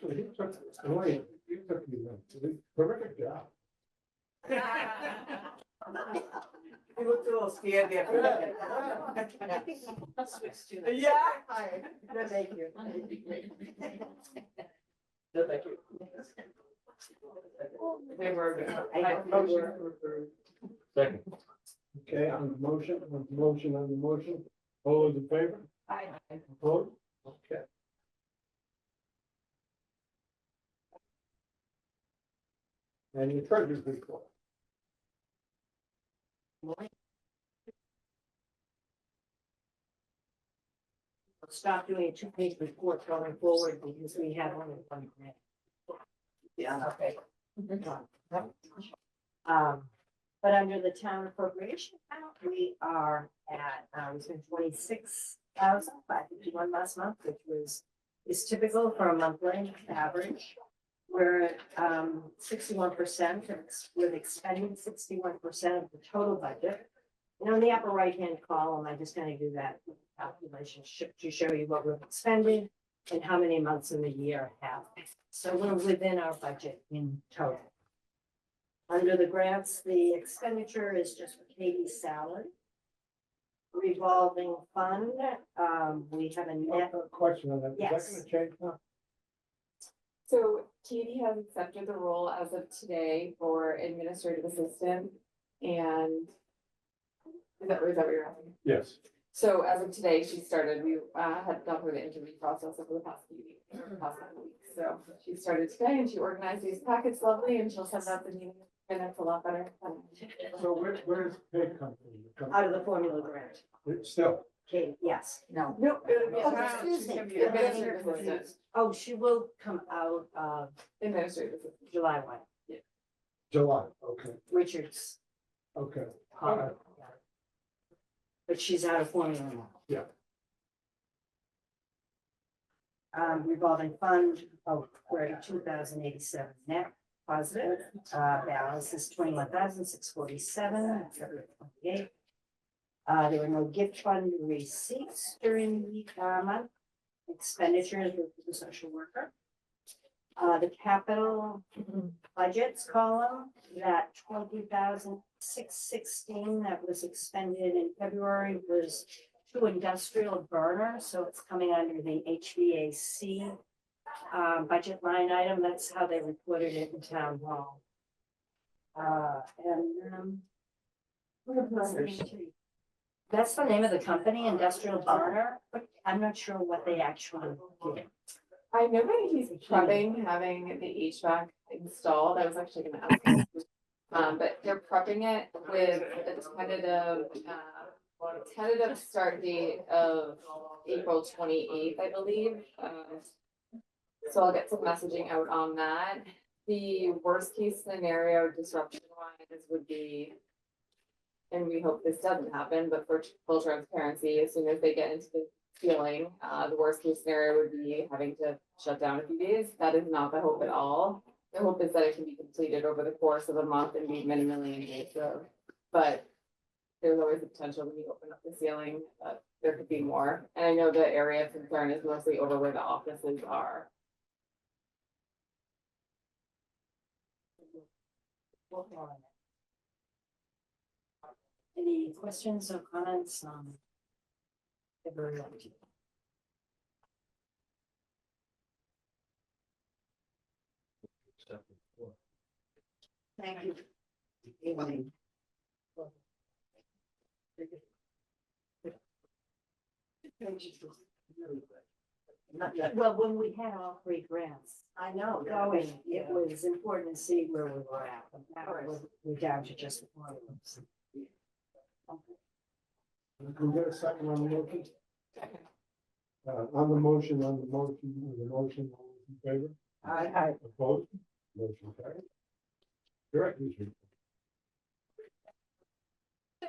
Actually, he took, Elaine, you took the terrific job. You looked a little scared there. Switch to Yeah. Hi. No, thank you. No, thank you. They were. Second. Okay, on the motion, on the motion, all those in favor? Aye. Opposed? Okay. And your treasurer's report. Stop doing a two-page report going forward because we have only one grant. Yeah. Okay. But under the town appropriation account, we are at, we spent 26,551 last month, which is typical for a monthly average. We're at 61%, with expending 61% of the total budget. And on the upper right-hand column, I just kind of do that calculation to show you what we're spending and how many months in the year have. So we're within our budget in total. Under the grants, the expenditure is just for Katie's salary. Revolving fund, we have a net. Question on that, is that Yes. gonna change now? So Katie has accepted the role as of today for administrative assistant and is that what you're asking? Yes. So as of today, she started, we had gone through the interview process over the past few weeks, past couple weeks. So she started today and she organized these packets lovely and she'll send out the meeting minutes a lot better. So where's pay come from? Out of the formula grant. It's still, Katie, yes, no. Nope. It would be Oh, a- excuse me. she's gonna be administrative assistant. Oh, she will come out of Administrative assistant. July 1, July, okay, Richard's. okay. But she's out of formula now. Yeah. Revolving fund, we're at 2,087 net positive, balance is 21,647, February 28th. There were no gift fund receipts during the month. Expenditures were for the social worker. The capital budgets column, that 20,616 that was expended in February was to industrial burner, so it's coming under the HVAC budget line item. That's how they reported it in town hall. That's the name of the company, Industrial Burner, but I'm not sure what they actually did. I know that he's prepping having the HVAC installed. I was actually gonna ask him. But they're prepping it with a tentative start date of April 28th, I believe. So I'll get some messaging out on that. The worst case scenario disruption wise would be, and we hope this doesn't happen, but for full transparency, as soon as they get into the ceiling, the worst case scenario would be having to shut down a few days. That is not the hope at all. The hope is that it can be completed over the course of a month and be minimally invasive. But there's always the potential when you open up the ceiling, that there could be more. And I know the area of concern is mostly over where the offices are. Any questions or comments on February 11th? Thank you. Elaine. Well, when we had all three grants, I know going, it was important to see where we were at. But now we're down to just one of them. Can we get a second on the motion? On the motion, all those in favor? Aye. Opposed? Motion carried. Directors report. So,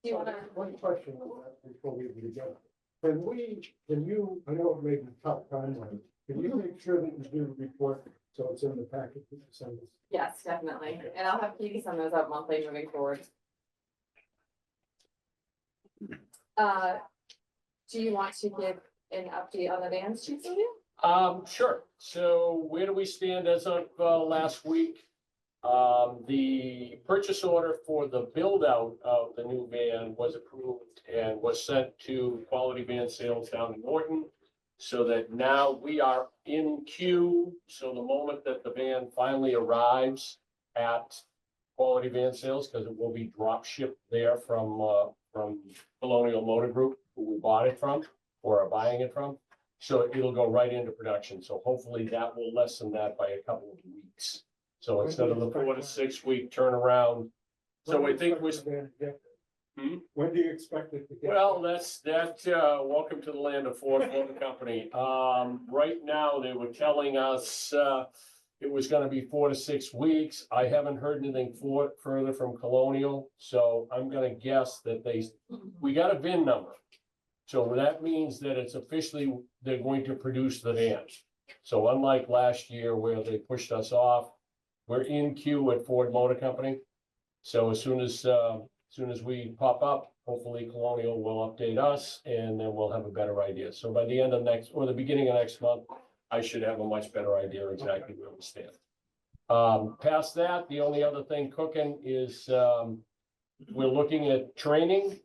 do you wanna? One question on that before we begin. Can you, I know it may be tough timeline, can you make sure that you do the report so it's in the packet that you send us? Yes, definitely. And I'll have Katie send those out monthly moving forward. Do you want to give an update on the dance, Chief? Sure. So where do we stand as of last week? The purchase order for the build out of the new van was approved and was sent to Quality Van Sales down in Norton. So that now we are in queue. So the moment that the van finally arrives at Quality Van Sales, because it will be drop shipped there from Colonial Motor Group, who we bought it from or are buying it from. So it'll go right into production. So hopefully that will lessen that by a couple of weeks. So instead of the 4 to 6 week turnaround. So I think we. When do you expect it to get? Well, welcome to the land of Ford Motor Company. Right now, they were telling us, it was gonna be 4 to 6 weeks. I haven't heard anything further from Colonial, so I'm gonna guess that we got a VIN number. So that means that it's officially, they're going to produce the van. So unlike last year where they pushed us off, we're in queue at Ford Motor Company. So as soon as we pop up, hopefully Colonial will update us and then we'll have a better idea. So by the end of the beginning of next month, I should have a much better idea exactly where we stand. Past that, the only other thing cooking is, we're looking at training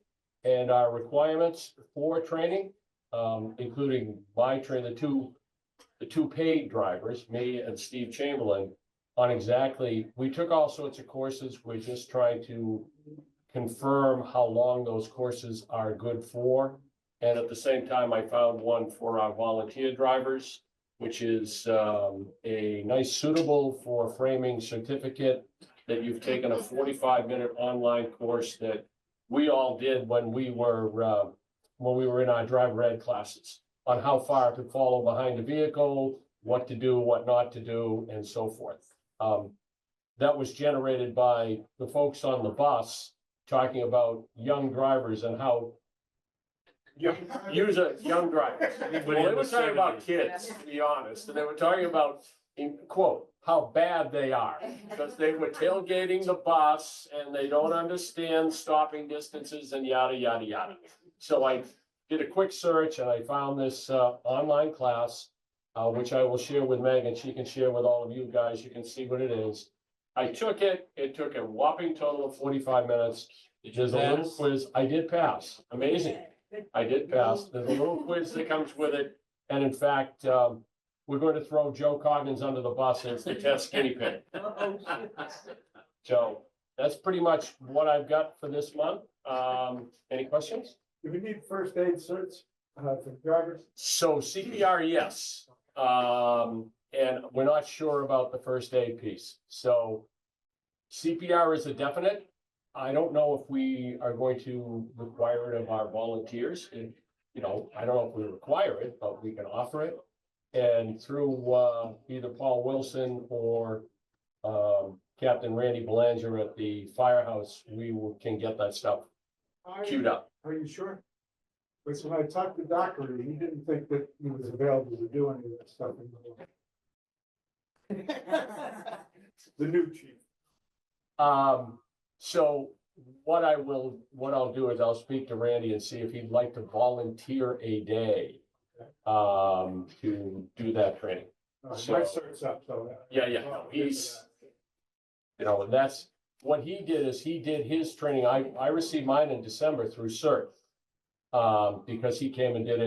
and our requirements for training, including the two paid drivers, me and Steve Chamberlain, on exactly, we took all sorts of courses. We're just trying to confirm how long those courses are good for. And at the same time, I found one for our volunteer drivers, which is a nice suitable for framing certificate that you've taken a 45-minute online course that we all did when we were in our driver ed classes on how far to follow behind a vehicle, what to do, what not to do, and so forth. That was generated by the folks on the bus talking about young drivers and how young drivers. Well, they were talking about kids, to be honest, and they were talking about, in quote, how bad they are. Because they were tailgating the bus and they don't understand stopping distances and yada, yada, yada. So I did a quick search and I found this online class, which I will share with Megan. She can share with all of you guys. You can see what it is. I took it. It took a whopping total of 45 minutes. There's a little quiz. I did pass. Amazing. I did pass. There's a little quiz that comes with it. And in fact, we're going to throw Joe Coggins under the bus as the test guinea pig. So that's pretty much what I've got for this month. Any questions? Do we need first aid certs for drivers? So CPR, yes. And we're not sure about the first aid piece. So CPR is a definite. I don't know if we are going to require it of our volunteers. And, I don't know if we require it, but we can offer it. And through either Paul Wilson or Captain Randy Belanger at the firehouse, can get that stuff queued up. Are you sure? Because when I talked to Dockery, he didn't think that he was available to do any of that stuff in the new chief. So what I'll do is I'll speak to Randy and see if he'd like to volunteer a day to do that training. My cert's up, so. Yeah, no, he's, and that's what he did is he did his training. I received mine in December through CERT. Because he came and did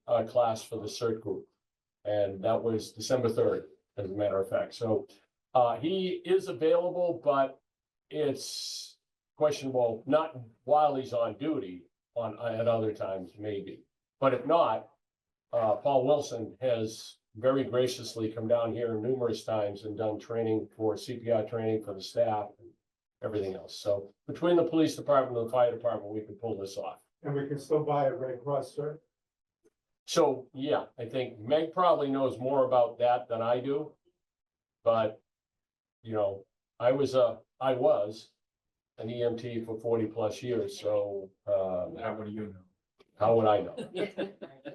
a class for the CERT group. And that was December 3rd, as a matter of fact. So he is available, but it's questionable, not while he's on duty, at other times, maybe. But if not, Paul Wilson has very graciously come down here numerous times and done training for CPR training for the staff and everything else. So between the police department and the fire department, we can pull this off. And we can still buy a Red Cross cert? So, yeah, I think Meg probably knows more about that than I do. But, I was an EMT for 40+ years, so. How would you know? How would I know?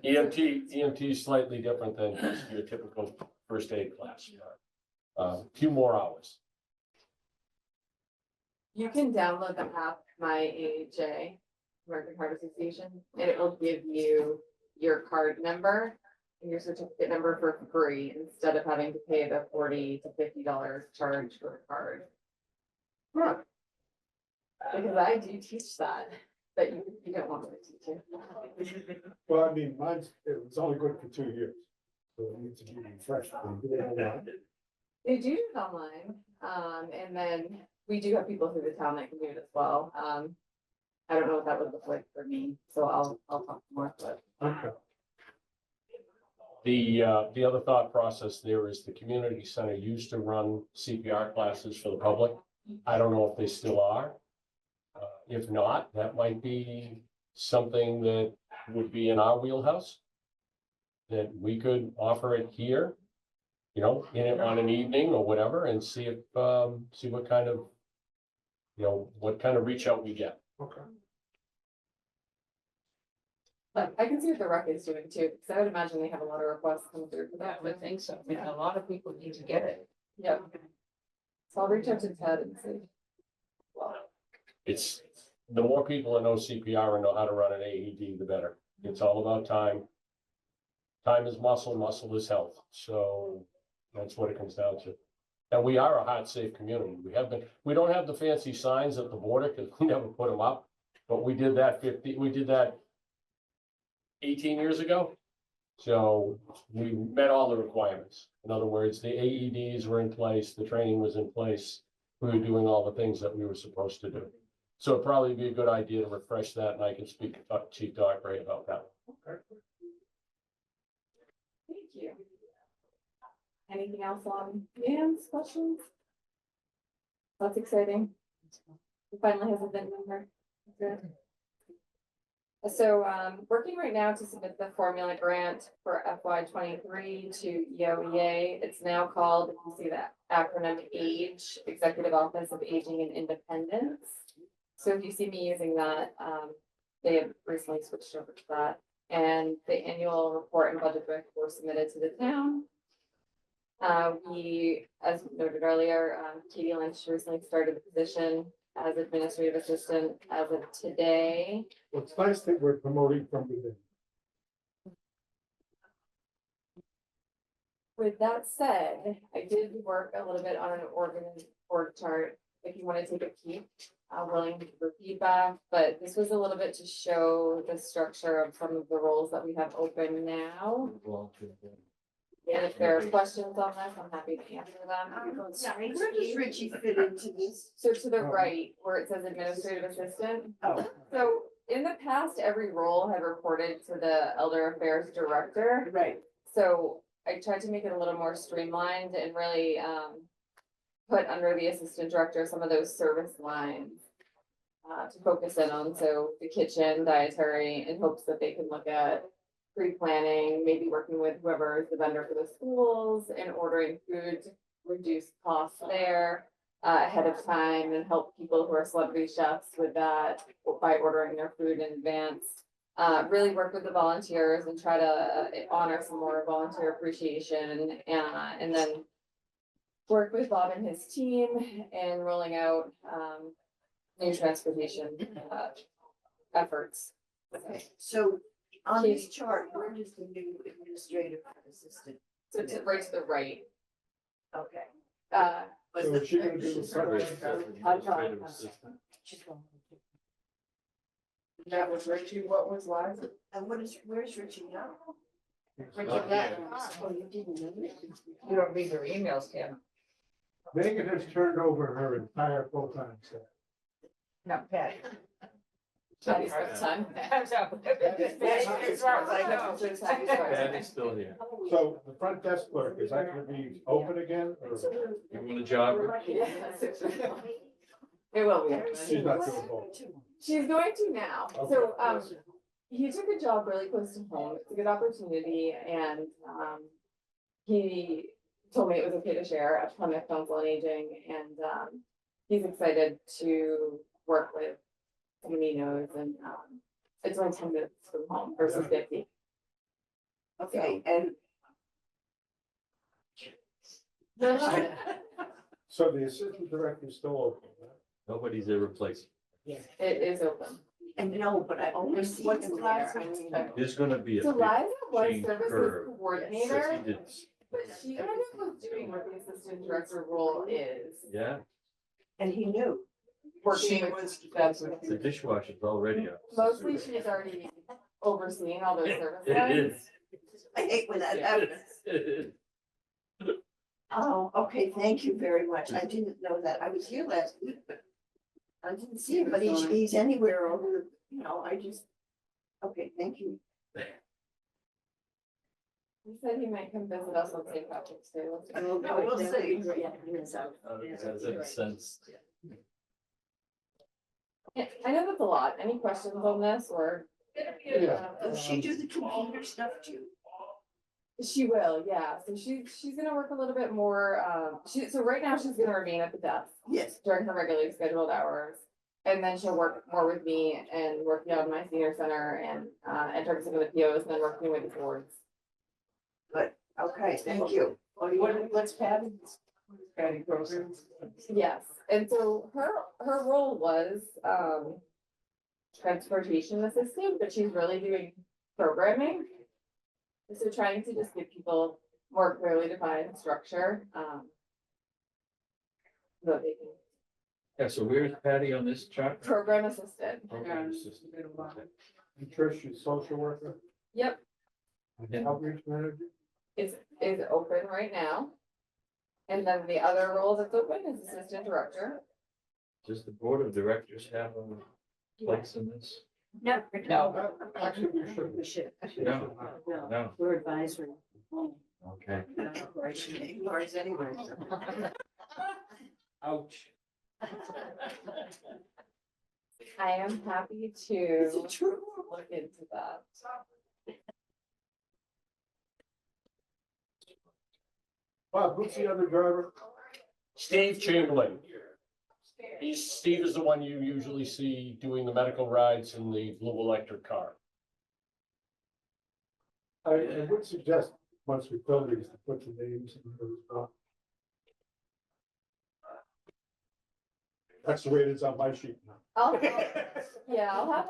EMT is slightly different than just your typical first aid class. Few more hours. You can download the app, My AHA, American Heart Association, and it will give you your card number. and your certificate number for free instead of having to pay the $40 to $50 charge for the card. Huh. Because I do teach that, but you don't want me to teach it. Well, I mean, mine's, it was only good for 2 years. So it needs to be refreshed. They do it online, and then we do have people through the town that can do it as well. I don't know what that would look like for me, so I'll talk more, but. Okay. The other thought process there is the community center used to run CPR classes for the public. I don't know if they still are. If not, that might be something that would be in our wheelhouse. That we could offer it here, you know, on an evening or whatever, and see if, see what kind of, you know, what kind of reach out we get. Okay. But I can see what the rec is doing too, because I would imagine they have a lot of requests coming through for I that. would think so. I mean, a lot of people need to get it. Yep. So I'll reach out to Ted and see. It's, the more people that know CPR and know how to run an AED, the better. It's all about time. Time is muscle, muscle is health. So that's what it comes down to. And we are a heart safe community. We don't have the fancy signs at the border because we never put them up. But we did that 18 years ago. So we met all the requirements. In other words, the AEDs were in place, the training was in place. We were doing all the things that we were supposed to do. So it'd probably be a good idea to refresh that, and I can speak to Chief Doc Ray about that. Thank you. Anything else on Dan's questions? That's exciting. He finally has a VIN number. Good. So, working right now to submit the formula grant for FY '23 to EOEA. It's now called, if you see that acronym AGE, Executive Office of Aging and Independence. So if you see me using that, they have recently switched over to that. And the annual report and budget book were submitted to the town. We, as noted earlier, Katie Lynch recently started the position as administrative assistant as of today. Well, it's nice that we're promoting from within. With that said, I did work a little bit on an org chart. If you want to take a peek, I'm willing for feedback, but this was a little bit to show the structure of some of the roles that we have open now. And if there are questions on this, I'm happy to answer them. Where does Richie fit into this? So to the right, where it says administrative assistant. Oh. So in the past, every role had reported to the elder affairs director. Right. So I tried to make it a little more streamlined and really put under the assistant director some of those service lines to focus in on. So the kitchen, dietary, in hopes that they can look at pre-planning, maybe working with whoever is the vendor for the schools and ordering food to reduce costs there ahead of time and help people who are celebrity chefs with that by ordering their food in advance. Really work with the volunteers and try to honor some more volunteer appreciation and then work with Bob and his team in rolling out new transportation efforts. Okay, so on this chart, where does the new administrative assistant? So to right to the right. Okay. So is she gonna do the front desk? That was Richie, what was last? And where's Richie now? Oh, you didn't know that? You don't read their emails, Tim. Megan has turned over her entire full-time staff. No, Pat. Patty's first time. As far as I know. Patty's still here. So the front desk clerk, is that gonna be open again or You want a job? It will be. she's not doing both? She's going to now. So, he took a job really close to home. It's a good opportunity and, he told me it was okay to share at Plymouth Council on Aging and, he's excited to work with someone he knows and, it's only 10 minutes from home versus 50. Okay, and. So the assistant director is still open, right? Nobody's ever replaced. It is open. And no, but I oversee What's them the there. last I one? mean, There's gonna be a So big Liza was change services curve. coordinator, She did- but she kind of was doing what the assistant director role is. Yeah, and he knew. Working She with, was, that's the dishwasher's already up. mostly she's already overseeing all those service It lines. I hate when that It happens. is. Oh, okay, thank you very much. I didn't know that. I was here last week, but I didn't see him, but he's anywhere over, you know, I just, okay, thank you. He said he might come visit us on St. Patrick's Day. Let's- Oh, no, we'll That would be see. great. Yeah, he is out. It has a sense. Yeah, I know that's a lot. Any questions on this or? Yeah. Does she do the computer stuff too? She will, yeah. So she's gonna work a little bit more, so right now she's gonna remain at the desk Yes. during her regularly scheduled hours. And then she'll work more with me and working on my senior center and entering some of the POs and then working with the boards. Okay, thank you. What's Patty's? Patty programs? Yes, and so her role was transportation assistant, but she's really doing programming. So trying to just give people more clearly defined structure, so that they can Yeah, so where's Patty on this chart? program assistant. Program assistant. Okay. And Trish, she's social worker Yep, and outreach manager. is open right now. And then the other role that's open is assistant director. Does the board of directors have a place in this? No. No. Actually, we should. We should. No. No, No, we're advisory. okay. Yours anyway. Ouch. I am happy Is to it true? look into that. Bob, who's the other driver? Steve Chamberlain. Steve is the one you usually see doing the medical rides in the blue electric car. I would suggest, once we fill these, to put the names in there as well. That's the way it is on my sheet now. Yeah, I'll have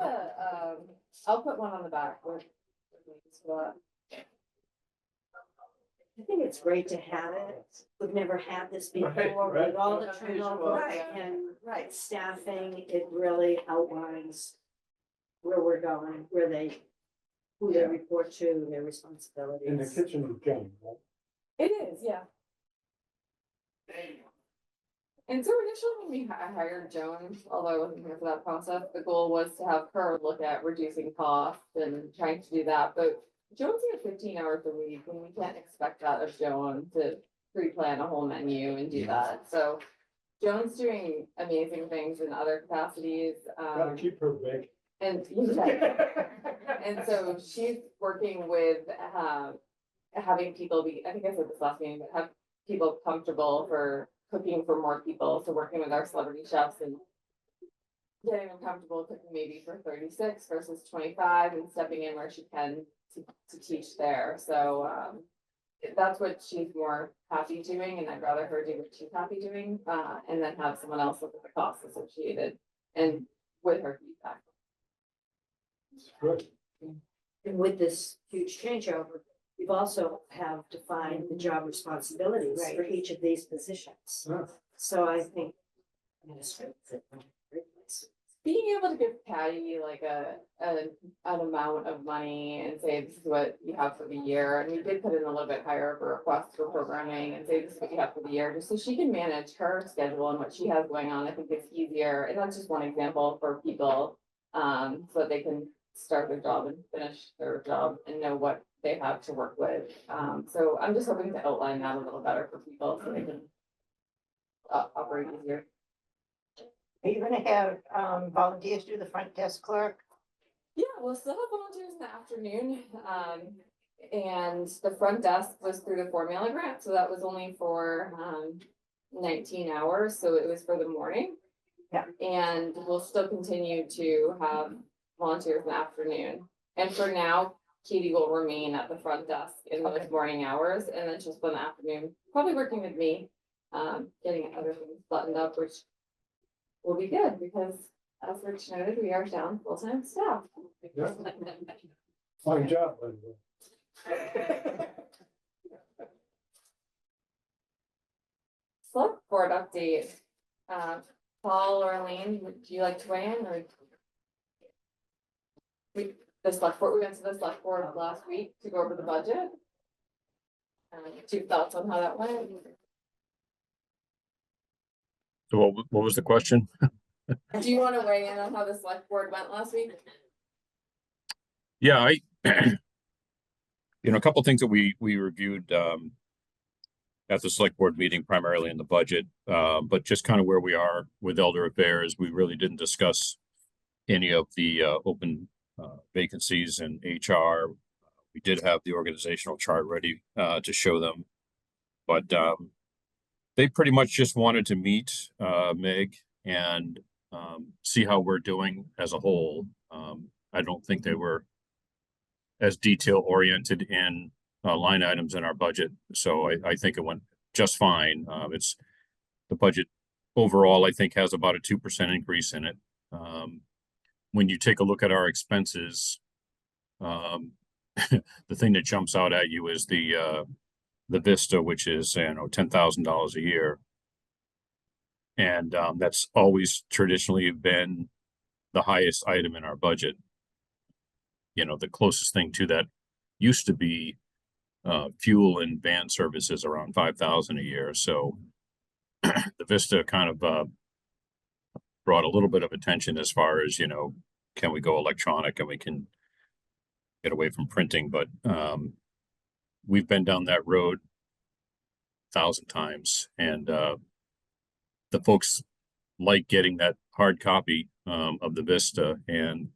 I'll put one on the back with. I think it's great to have it. We've never had this before right. with all the turnover Right. and Right. staffing. It really outlines where we're going, who they report to, their In the responsibilities. kitchen is Jane, right? It is, yeah. And so initially when we hired Joan, although I wasn't here for that process, the goal was to have her look at reducing costs and trying to do that, but Joan's here 15 hours a week, and we can't expect that of Joan to pre-plan a whole menu and do that, so Joan's doing amazing things in other capacities, Gotta keep her big. and and so she's working with, having people be, I think I said this last meeting, but have people comfortable for cooking for more people, so working with our celebrity chefs and getting them comfortable cooking maybe for 36 versus 25 and stepping in where she can to teach there, so, that's what she's more happy doing, and I'd rather her do what she's happy doing, and then have someone else look at the costs associated and with her feedback. It's good. And with this huge changeover, we've also have defined the job responsibilities for each of these positions. Yeah. So I think. administrators are in a great place. Being able to give Patty like an amount of money and say, this is what you have for the year, and we did put in a little bit higher of a request for programming and say, this is what you have for the year, just so she can manage her schedule and what she has going on, I think it's easier, and that's just one example for people. So that they can start their job and finish their job and know what they have to work with. So I'm just hoping to outline that a little better for people so they can operate easier. Are you gonna have volunteers do the front desk clerk? Yeah, we'll still have volunteers in the afternoon. And the front desk was through the formula grant, so that was only for 19 hours, so it was for the morning. Yeah. And we'll still continue to have volunteers in the afternoon. And for now, Katie will remain at the front desk in those Okay. morning hours, and then she'll spend the afternoon probably working with me, getting other things buttoned up, which will be good because as Rich noted, we are down full-time staff. Yeah. Fine job, by the way. Select board update. Paul or Elaine, would you like to weigh in or? The select board, we went to the select board last week to go over the budget. Do you have thoughts on how that went? So what was the question? Do you want to weigh in on how the select board went last week? Yeah, a couple of things that we reviewed at the select board meeting, primarily in the budget, but just kind of where we are with elder affairs. We really didn't discuss any of the open vacancies in HR. We did have the organizational chart ready to show them, but they pretty much just wanted to meet Meg and see how we're doing as a whole. I don't think they were as detail oriented in line items in our budget, so I think it went just fine. It's the budget overall, I think, has about a 2% increase in it. When you take a look at our expenses, the thing that jumps out at you is the Vista, which is $10,000 a year, and that's always traditionally been the highest item in our budget. The closest thing to that used to be fuel and van services around $5,000 a year. So the Vista kind of brought a little bit of attention as far as, can we go electronic and we can get away from printing, but we've been down that road 1,000 times, and the folks like getting that hard copy of the Vista. And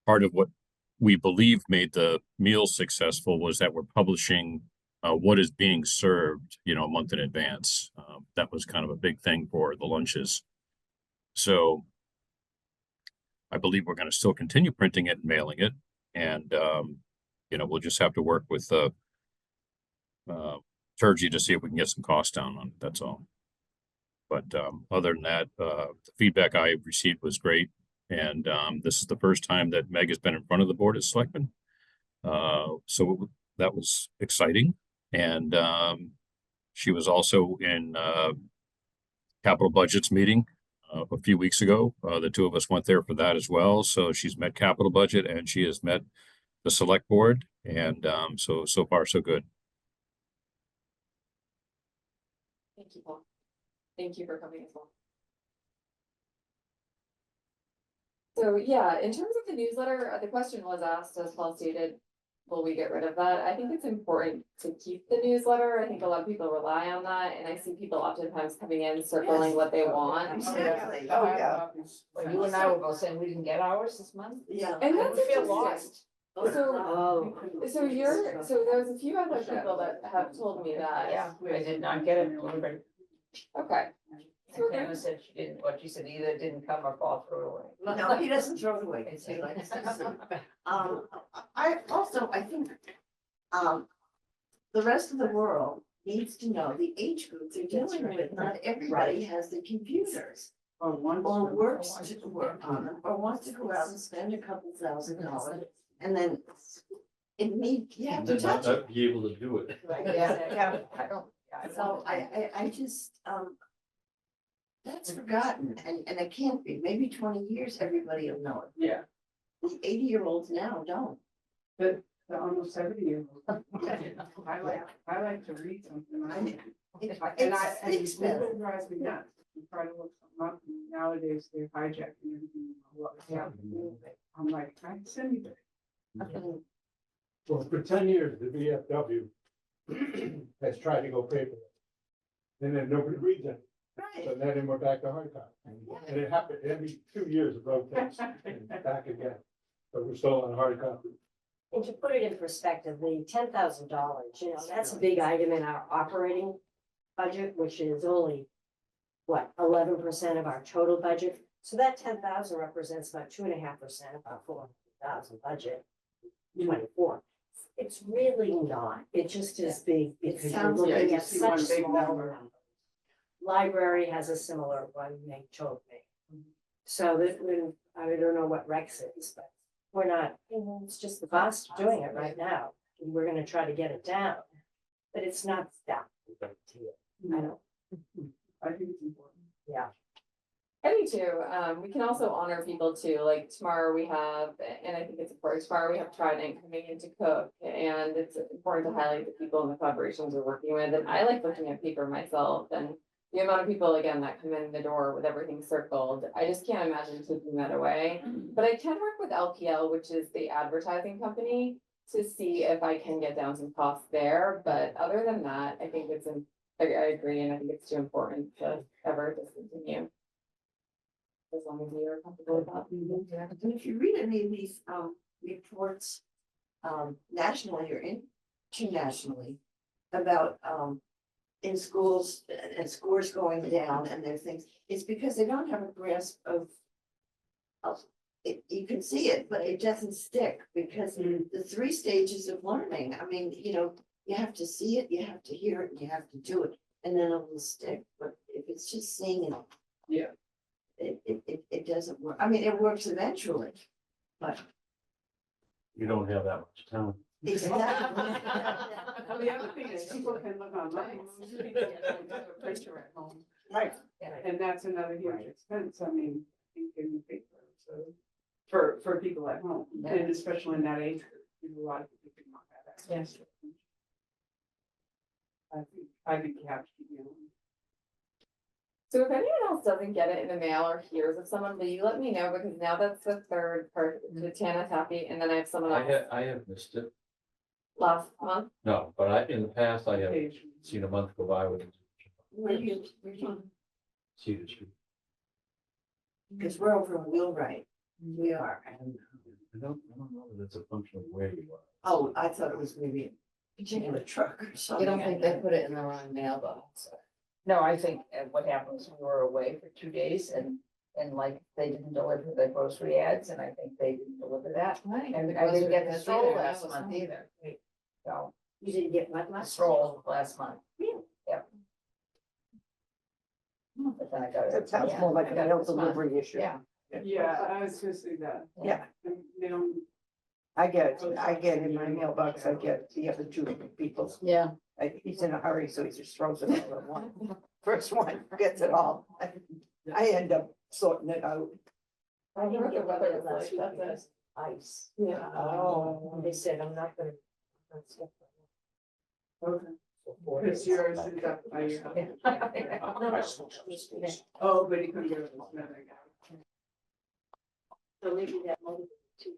part of what we believe made the meal successful was that we're publishing what is being served, a month in advance. That was kind of a big thing for the lunches. So I believe we're going to still continue printing it and mailing it. And, we'll just have to work with Turgey to see if we can get some costs down on it. That's all. But other than that, the feedback I received was great. And this is the first time that Meg has been in front of the Board of Selectmen. So that was exciting. And she was also in capital budgets meeting a few weeks ago. The two of us went there for that as well. So she's met capital budget and she has met the select board. And so far, so good. Thank you, Paul. Thank you for coming as well. So yeah, in terms of the newsletter, the question was asked, as Paul stated, will we get rid of that? I think it's important to keep the newsletter. I think a lot of people rely on that, and I see people oftentimes coming in circling what they want. Exactly. Oh, yeah. Well, you and I were both saying we didn't get ours this month. Yeah. And that's We feel interesting. lost. So there's a few other people that have told me that. Yeah, I did not get it. Okay. So Hannah said she didn't, what she said either didn't come or fall through away. No, he doesn't throw it away, because he likes to see. I think, the rest of the world needs to know the age group they're dealing with. Not everybody has the computers. Or works to work on them, or wants to go out and spend a couple $1,000, and then you have to touch it. Not be able to do it. Yeah, I don't. So I just, that's forgotten, and it can't be. Maybe 20 years, everybody will know it. Yeah. The 80-year-olds now don't. The almost 70-year-old. I like to read something. It's And speaks better. it drives me nuts. You try to look something up, and nowadays they're hijacking everything. What was happening. I'm like, I send you that. Well, for 10 years, the VFW has tried to go paperless. And then nobody reads it. So Right. then we're back to hard copy. And it happened every 2 years, it rotates and back again. But we're still on hard copy. And to put it in perspective, the $10,000, that's a big item in our operating budget, which is only, 11% of our total budget. So that 10,000 represents about 2.5% of our 400,000 budget, 24. It's really not. It just is big because you're sounds looking like at you see such one big small number. numbers. Library has a similar one, they told me. So that I don't know what Rex is, but we're not, it's just the cost of doing it right now. And we're gonna try to get it down, but it's not that big a deal. I don't, I think it's important. yeah. I do too. We can also honor people too, like tomorrow we have, and I think it's important, tomorrow we have Trident coming in to cook. And it's important to highlight the people in the collaborations we're working with, and I like looking at paper myself, and the amount of people, again, that come in the door with everything circled, I just can't imagine taking that away. But I can work with LPL, which is the advertising company, to see if I can get down some costs there, but other than that, I think it's, I agree, and I think it's too important to ever discontinue. As long as you're comfortable with that. And if you read any of these, reports, nationally or internationally about, in schools and scores going down and their things, it's because they don't have a grasp of it, you can see it, but it doesn't stick because the 3 stages of learning, I mean, you know, you have to see it, you have to hear it, and you have to do it, and then it will stick. But if it's just seeing it. Yeah. It doesn't work. I mean, it works eventually, but. You don't have that much time. Exactly. Well, the other thing is people can look online. Printer at home. Right. And that's another huge expense, I mean, in the paper, so, for people at home, and especially in that age group, you know, a lot of people do not have access. to it. I think you have to keep it. So if anyone else doesn't get it in the mail or hears of someone, will you let me know, because now that's the third part, the Tana Taffy, and then I have someone else I have missed it. last month. No, but in the past, I have Page. seen a month go by with Where you, Cedar Street. because we're over in Wheelwright. We are. I don't know if it's a function of where you are. Oh, I thought it was maybe a particular truck or something. You don't think they put it in the wrong mailbox? No, I think what happened was we were away for 2 days and like they didn't deliver the grocery ads and I think they didn't deliver that. Right. And I didn't get the stroll last month either. So You didn't get what the last? stroll last month. Really? Yep. But then I got it. That sounds more like a I got it mail this month. delivery issue. Yeah. Yeah, I was gonna say that. Yeah. And they don't. I get in my mailbox, I get the other 2 people. Yeah. He's in a hurry, so he just throws it all at one. First one gets it all. I end up sorting it out. I didn't What the get weather weather is last like, week, that's because ice. Yeah. Oh, they said I'm not gonna. Okay. Because yours is up by your house. No, Oh, but he couldn't get it. No, I got it. so maybe that motivated too.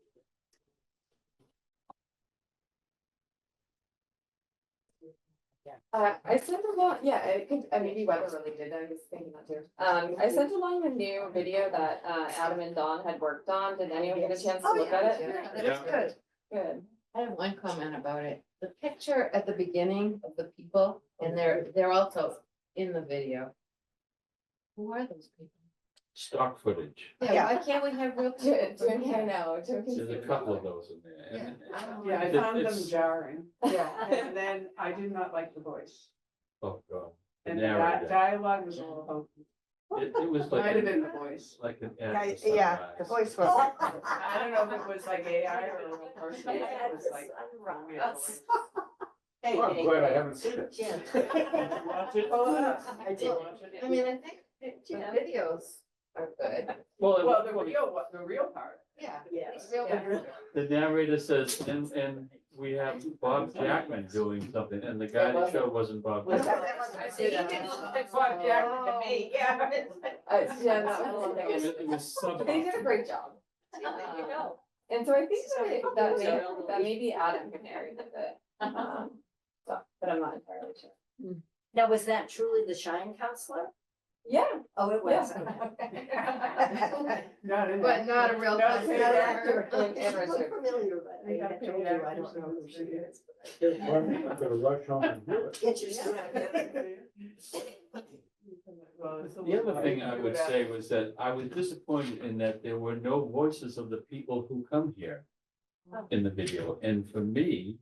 I sent along, yeah, it could, maybe weather related, I was thinking that too. I sent along the new video that, Adam and Dawn had worked on, did anyone get a chance to Oh, look yeah, at it? yeah, that's good. Good. I have one comment about it. The picture at the beginning of the people, and they're also in the video. Who are those people? Stock footage. Yeah, why can't we have real? people from I here? know, There's a couple of those in there. and- Yeah, I don't Yeah, I It- found them it's- jarring. Yeah, and then I did not like the voice. Oh, God. The And that narrator. dialogue was a little hokey. It was Might like, have been the voice. like an. Yeah, ad for yeah, the sunrise. voice was. I don't know if it was like AI or a real person. It was like. a weird voice. Oh, I'm glad I haven't seen it. Yeah. Watch it. Pull it up. I did. I mean, I think the videos are good. Well, the real part. Yeah. Yeah. it's real Yeah. good. The narrator says, and we have Bob Jackman doing something, and the guy that showed wasn't Bob. Was Jackman. that- I see that. It's Bob Jackman to me, yeah. Yeah, that was one thing. It was sub. They did a great job. And so I think that maybe Adam can narrate it. So, but I'm not entirely sure. Now, was that truly the Shine counselor? Yeah, Oh, it was. Not in But not a real. No, person. it's not actor. Like She Amber looked too. familiar, but You gotta I pay told you, that I don't person know who she to- is. I'm gonna rush home and do it. Get your. The other thing I would say was that I was disappointed in that there were no voices of the people who come here in the video, and for me,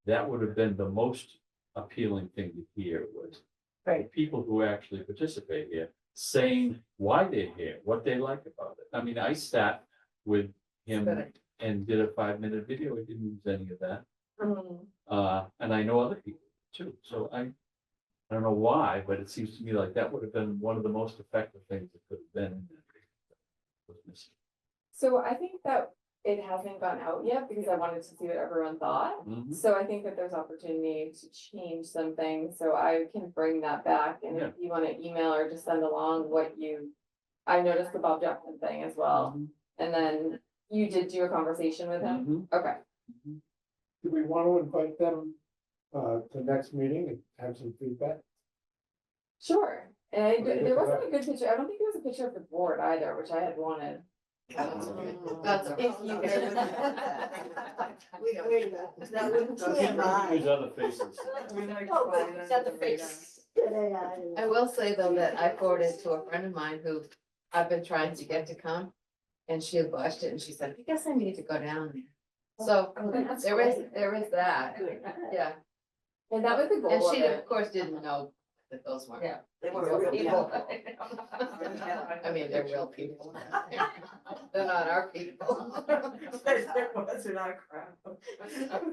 that would have been the most appealing thing to hear was Right. people who actually participate here, saying why they're here, what they like about it. I mean, I sat with him Good. and did a 5-minute video. I didn't use any of that. Mhm. And I know other people too, so I don't know why, but it seems to me like that would have been one of the most effective things that could have been. Was missing. So I think that it hasn't gone out yet because I wanted to see what everyone thought. Mhm. So I think that there's opportunity to change some things, so I can bring that back, and if you wanna email or just send along what you. I noticed the Bob Jackson thing as well, and then you did do a conversation with him, Mhm. okay. Do we want to invite them to next meeting and have some feedback? Sure, and I, What do you there think of wasn't a good picture, I don't think there was a picture of the board either, which I had wanted. That's If you Okay. could. That wouldn't go Use to other faces. Oh, it's not the face. I will say though that I forwarded to a friend of mine who I've been trying to get to come. And she watched it and she said, I guess I need to go down there. So there is that, yeah. And that was the goal And of she it. of course didn't know that those weren't. Yeah. They were real people. I mean, they're real people. They're not our people. There wasn't our crowd.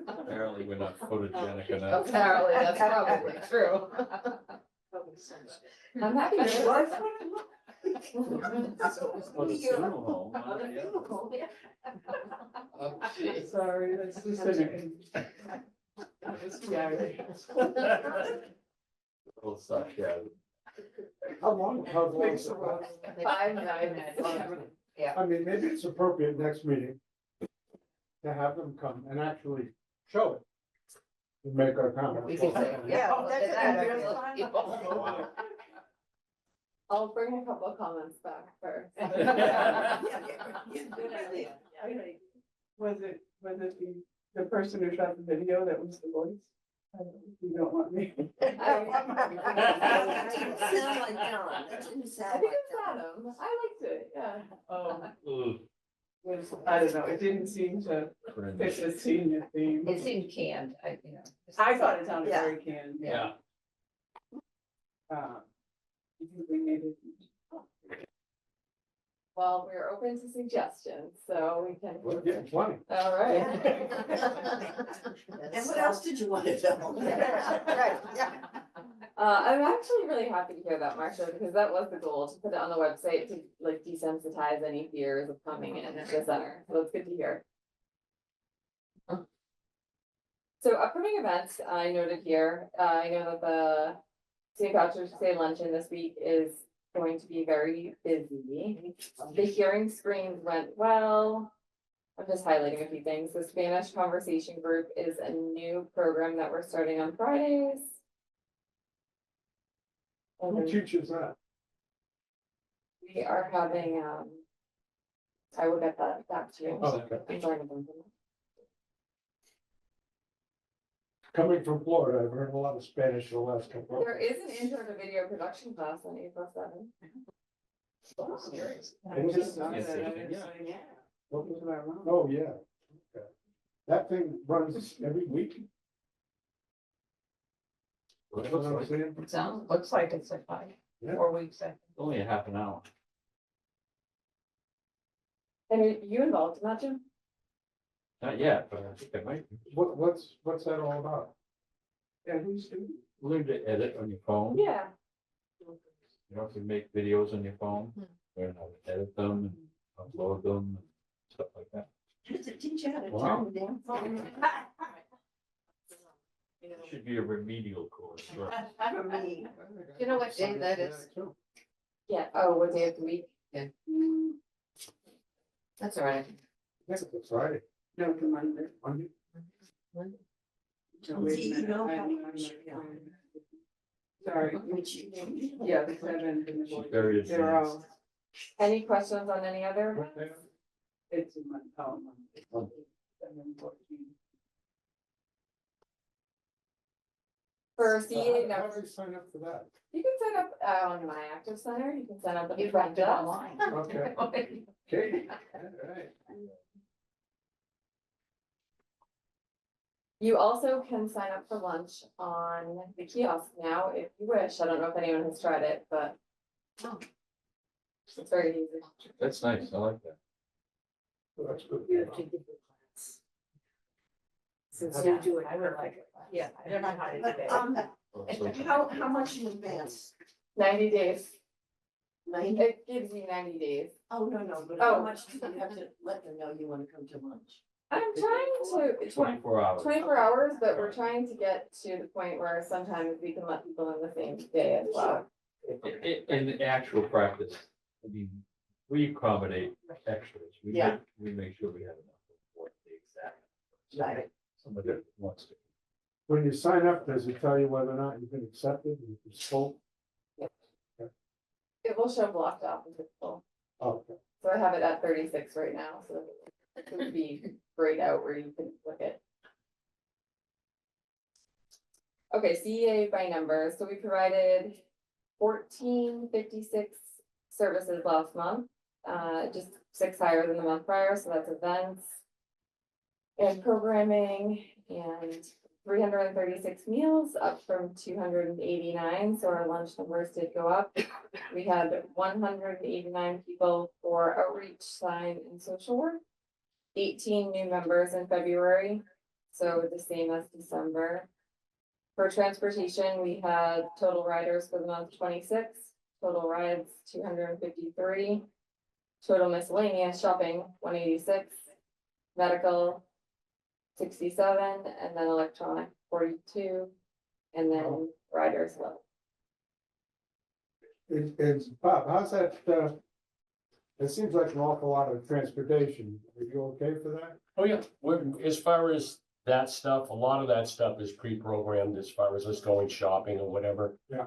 Apparently, we're not photogenic enough. Apparently, that's probably true. I'm happy to. For the funeral home, yeah. Oh, geez. Sorry, that's the cynic. That was scary. Little suck, yeah. How long? Makes a lot. 5 minutes. I mean, maybe it's appropriate next meeting to have them come and actually show it. And make our comments. We can say, yeah. Oh, that's that a are good real idea. people. I'll bring a couple of comments back first. Good idea. Was it the person who shot the video that was the voice? You don't want me. That didn't sound like John. That didn't I sound think like it's John. Adam, I liked it, yeah. Ugh. Was, I don't know, it didn't seem to fit the senior theme. It seemed canned, you know. I thought it sounded Yeah. very canned. Yeah. You think we needed. Well, we're open to suggestions, so we can. We're getting plenty. All right. And what else did you want to know? Right, yeah. I'm actually really happy to hear that, Marcia, because that was the goal, to put it on the website to like desensitize any fears of coming in at the center, so it's good to hear. So upcoming events, I noted here, I know that the St. Patrick's Day luncheon this week is going to be very busy. The hearing screens went well. I'm just highlighting a few things. The Spanish Conversation Group is a new program that we're starting on Fridays. And Who then teaches that? we are having, I will get that back to you. Oh, okay. I'm sorry to bump them. Coming from Florida, I've heard a lot of Spanish the last couple of. There is an intro to video production class on April 7th. I just saw that, I was like, yeah. What was I wrong? Oh, yeah. Okay. That thing runs every week. That's what I'm saying. It sounds, looks like it's like Yeah. 4 weeks, I think. Only a half an hour. And are you involved in that, Jim? Not yet, but I think I might. What's that all about? Yeah, who's doing? Learn to edit on your phone. Yeah. You know, if you make videos on your phone, learn how to edit them and upload them and stuff like that. Didn't you have to Wow. turn them down? It should be a remedial course, right? For me. You know what day that is? Yeah, oh, what day of the week? That's all right. Yes, it's Friday. No, the Monday. Monday. No, Do wait a you minute, know I'm how not- much, Sorry, Which you. yeah, the 7th and the She's very 14th, they're advanced. all, Any questions on any other? What day? it's a month, Monday. 7, 14. For How CA, do no, I sign up for that? you can sign up on My Active Center, you can sign up at the You front found it desk. online. Okay. Katie, all right. You also can sign up for lunch on the kiosk now if you wish. I don't know if anyone has tried it, but It's very easy. That's nice, I like that. That's good. You have to give the class. Since you do it. I would like it. Yeah, I don't know how to do that. How much in advance? 90 days. 90? It gives you 90 days. Oh, no, but Oh. how much do you have to let them know you want to come to lunch? I'm trying to, 24 hours. 24 hours, but we're trying to get to the point where sometimes we can let people in the same day as well. In actual practice, I mean, we accommodate extras. Yeah. We make sure we have enough for the exact. Right. Somebody that wants to. When you sign up, does it tell you whether or not you've been accepted? If it's full? It will show blocked off if it's full. Okay. So I have it at 36 right now, so it could be grayed out where you can look at. Okay, CEA by number. So we provided 1456 services last month, just 6 higher than the month prior. So that's events and programming and 336 meals, up from 289. So our lunch numbers did go up. We had 189 people for outreach, sign, and social work. 18 new members in February, so the same as December. For transportation, we had total riders for the month 26, total rides 253, total miscellaneous shopping 186, medical 67, and then electronic 42, and then riders 11. And Bob, how's that, it seems like an awful lot of transportation. Are you okay for that? Oh, yeah, as far as that stuff, a lot of that stuff is pre-programmed as far as us going shopping or whatever. Yeah.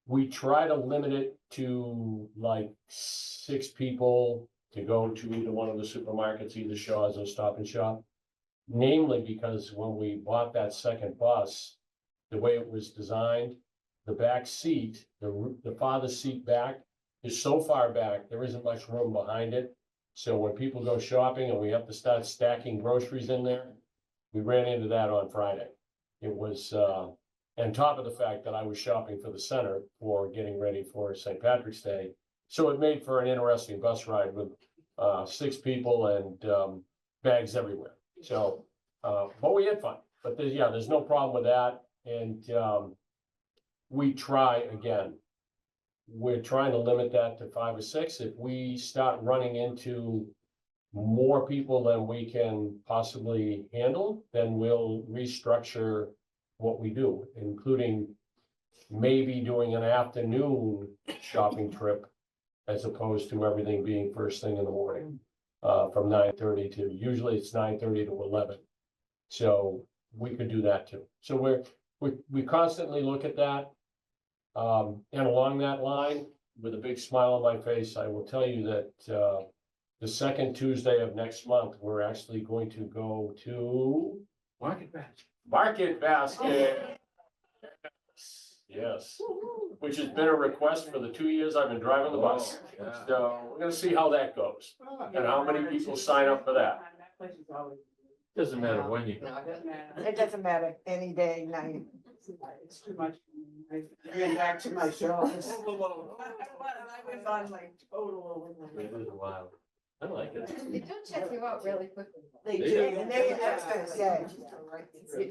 We try to limit it to like 6 people to go to either one of the supermarkets, either Shaw's or Stop and Shop. Namely because when we bought that second bus, the way it was designed, the back seat, the farthest seat back is so far back, there isn't much room behind it. So when people go shopping and we have to start stacking groceries in there, we ran into that on Friday. It was, on top of the fact that I was shopping for the center for getting ready for St. Patrick's Day. So it made for an interesting bus ride with 6 people and bags everywhere. So, but we had fun. But there's no problem with that. And we try again. We're trying to limit that to 5 or 6. If we start running into more people than we can possibly handle, then we'll restructure what we do, including maybe doing an afternoon shopping trip as opposed to everything being first thing in the morning, from 9:30 to, usually it's 9:30 to 11. So we could do that too. So we constantly look at that. And along that line, with a big smile on my face, I will tell you that, the second Tuesday of next month, we're actually going to go to Market Basket. Market Basket. Yes, which has been a request for the 2 years I've been driving the bus. Oh, yeah. So we're gonna see how that goes and how many people sign up for that. That place is always. Doesn't matter when you go. No, it doesn't matter. It doesn't matter, any day, night. It's too much. I went back to my shows. I was on like total. It is wild. I like it. They do check you out really quickly. They They do, do. and they, I was gonna say,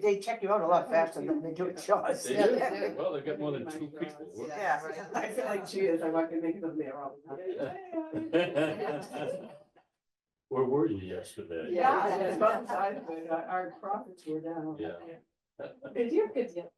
they check you out a lot faster than they do at Shaw's. They Yeah, do. they do. Well, they got more than 2 people. Yeah. I feel like she is, I'm not gonna make them there all the time. Where were you yesterday? Yeah, it's both sides of it, our profits were down. Yeah. Good deal, good deal.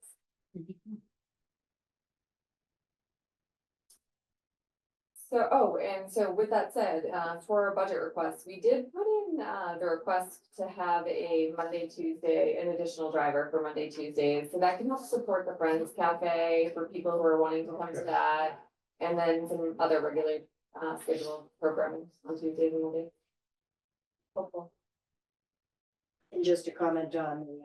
So with that said, for our budget requests, we did put in, the request to have a Monday, Tuesday, an additional driver for Monday, Tuesdays. So that can help support the Friends Cafe for people who are wanting to come to that. And then some other regular, scheduled programming on Tuesdays and Mondays. Hopeful. And just to comment on the,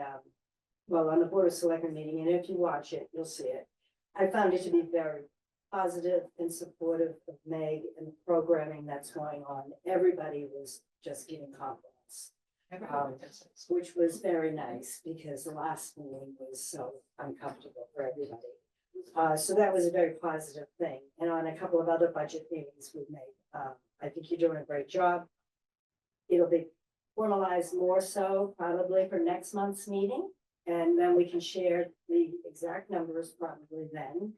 well, on the Board of Selectmen meeting, and if you watch it, you'll see it. I found it to be very positive and supportive of Meg and the programming that's going on. Everybody was just giving compliments, which was very nice because the last meeting was so uncomfortable for everybody. So that was a very positive thing. And on a couple of other budget meetings we've made, I think you're doing a great job. It'll be formalized more so probably for next month's meeting. And then we can share the exact numbers probably then.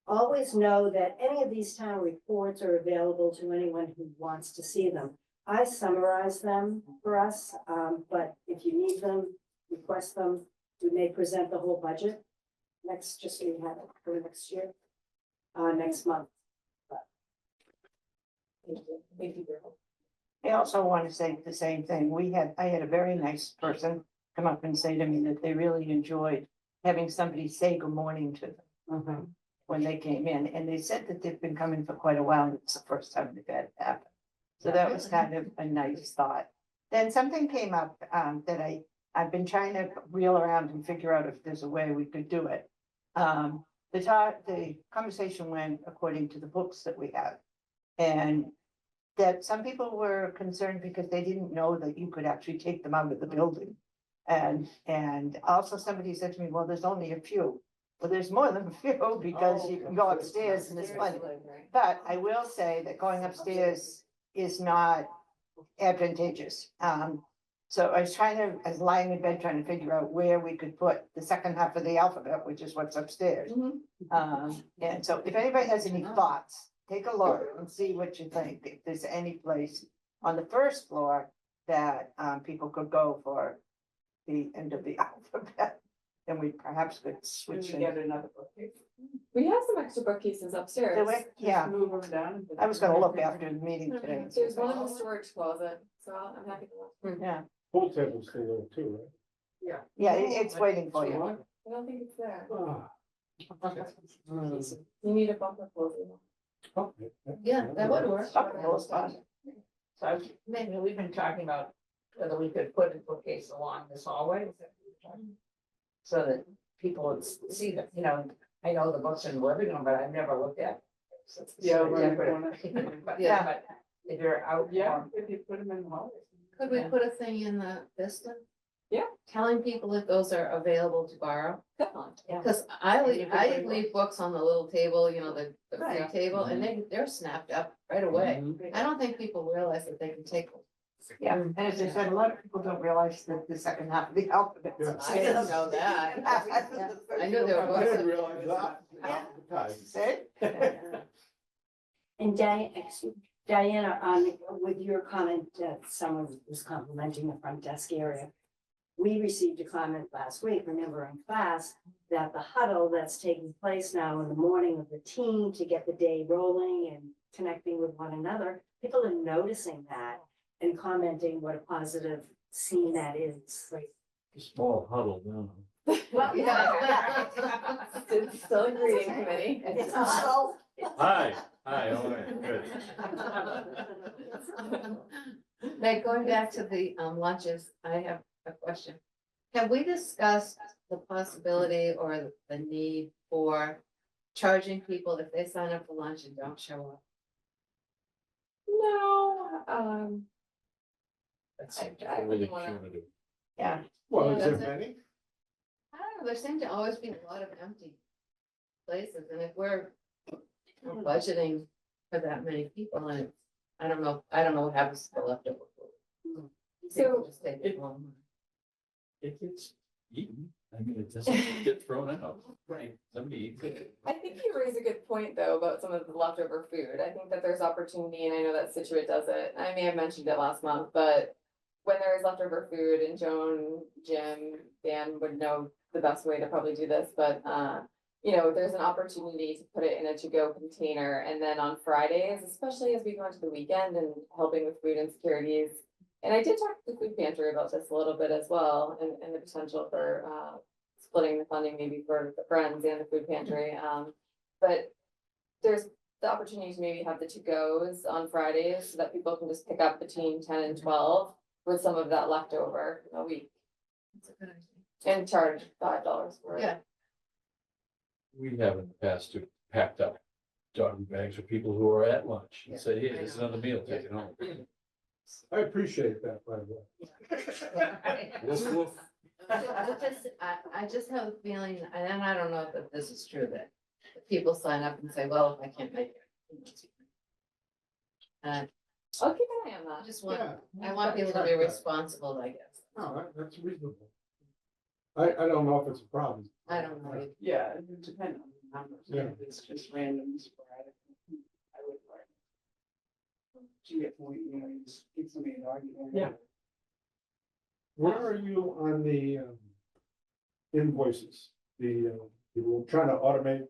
Always know that any of these town reports are available to anyone who wants to see them. I summarize them for us, but if you need them, request them. We may present the whole budget next, just so you have it for next year, next month. Thank you, Bill. I also want to say the same thing. I had a very nice person come up and say to me that they really enjoyed having somebody say good morning to them when they came in. And they said that they've been coming for quite a while. And it's the first time they've had it happen. So that was kind of a nice thought. Then something came up that I've been trying to reel around and figure out if there's a way we could do it. The conversation went according to the books that we have. And that some people were concerned because they didn't know that you could actually take them out of the building. And also somebody said to me, well, there's only a few. Well, there's more than a few because you can go upstairs and there's plenty. But I will say that going upstairs is not advantageous. So I was lying in bed trying to figure out where we could put the second half of the alphabet, which is what's upstairs. And so if anybody has any thoughts, take a look and see what you think. If there's any place on the first floor that people could go for the end of the alphabet, then we perhaps could switch. We get another bookcase. We have some extra bookcases upstairs. Yeah, Move them down. I was gonna look after the meeting today. There's one in the storage closet, so I'm happy to look. Yeah, Pool table's still there too, yeah, it's waiting for you. right? I don't think it's there. Ah, You need a bumper closet. okay. Yeah, that would work. So maybe we've been talking about whether we could put a bookcase along this hallway. Is that what you're talking about? So that people would see that, I know the books in the living room, but I've never looked at. Yeah, over in the But Yeah. but if you're out. Yeah, if you put them in the hallway. Could we put a thing in the Vista? Yeah. Telling people if those are available to borrow, Definitely. because I leave books on the little table, the free Right. table, and they're snapped up right away. I don't think people realize that they can take them. Yeah, and as I said, a lot of people don't realize that the second half of the alphabet. Yeah. I didn't know that. I knew there I was. didn't realize that. Yeah. See? And Diana, with your comment that someone was complimenting the front desk area. We received a comment last week, remember in class, that the huddle that's taking place now in the morning of the team to get the day rolling and connecting with one another, people are noticing that and commenting what a positive scene that is. Like, Small huddle, no. well, Yeah. It's still a greeting committee. it's a huddle. Hi, how are you? Good. Now, going back to the lunches, I have a question. Have we discussed the possibility or the need for charging people if they sign up for lunch and don't show up? No, That's I really wouldn't wanna- punitive. Yeah, Well, Yeah, is there that's it. many? I don't know, there seem to always be a lot of empty places, and if we're budgeting for that many people, and I don't know what happens to the leftover food. People just take it home. It gets eaten, I mean, it doesn't get thrown out. Right. Somebody eats it. I think you raise a good point though about some of the leftover food. I think that there's opportunity and I know that Situate does it. I may have mentioned it last month, but when there is leftover food and Joan, Jim, Dan would know the best way to probably do this, but there's an opportunity to put it in a to-go container and then on Fridays, especially as we go into the weekend and helping with food insecurities. And I did talk to the food pantry about this a little bit as well and the potential for splitting the funding maybe for the Friends and the food pantry. But there's the opportunity to maybe have the to-goes on Fridays so that people can just pick up between 10 and 12 with some of that leftover a week That's a good idea. and charge $5 for it. Yeah. We have in the past packed up doggy bags for people who are at lunch and Yeah, say, hey, I this is know. another meal, take it home. I appreciate that, by the way. Woof, woof. I just have a feeling, and I don't know that this is true, that people sign up and say, well, if I can't make it. And I'll keep an eye on I that. just want, Yeah. I want people to be responsible, I guess. No, that's reasonable. I don't know if it's a problem. I don't know. Yeah, it would depend on the numbers, Yeah. if it's just random sporadic. I would like. To get point, you know, you just give somebody an argument. Yeah. Where are you on the invoices? We're trying to automate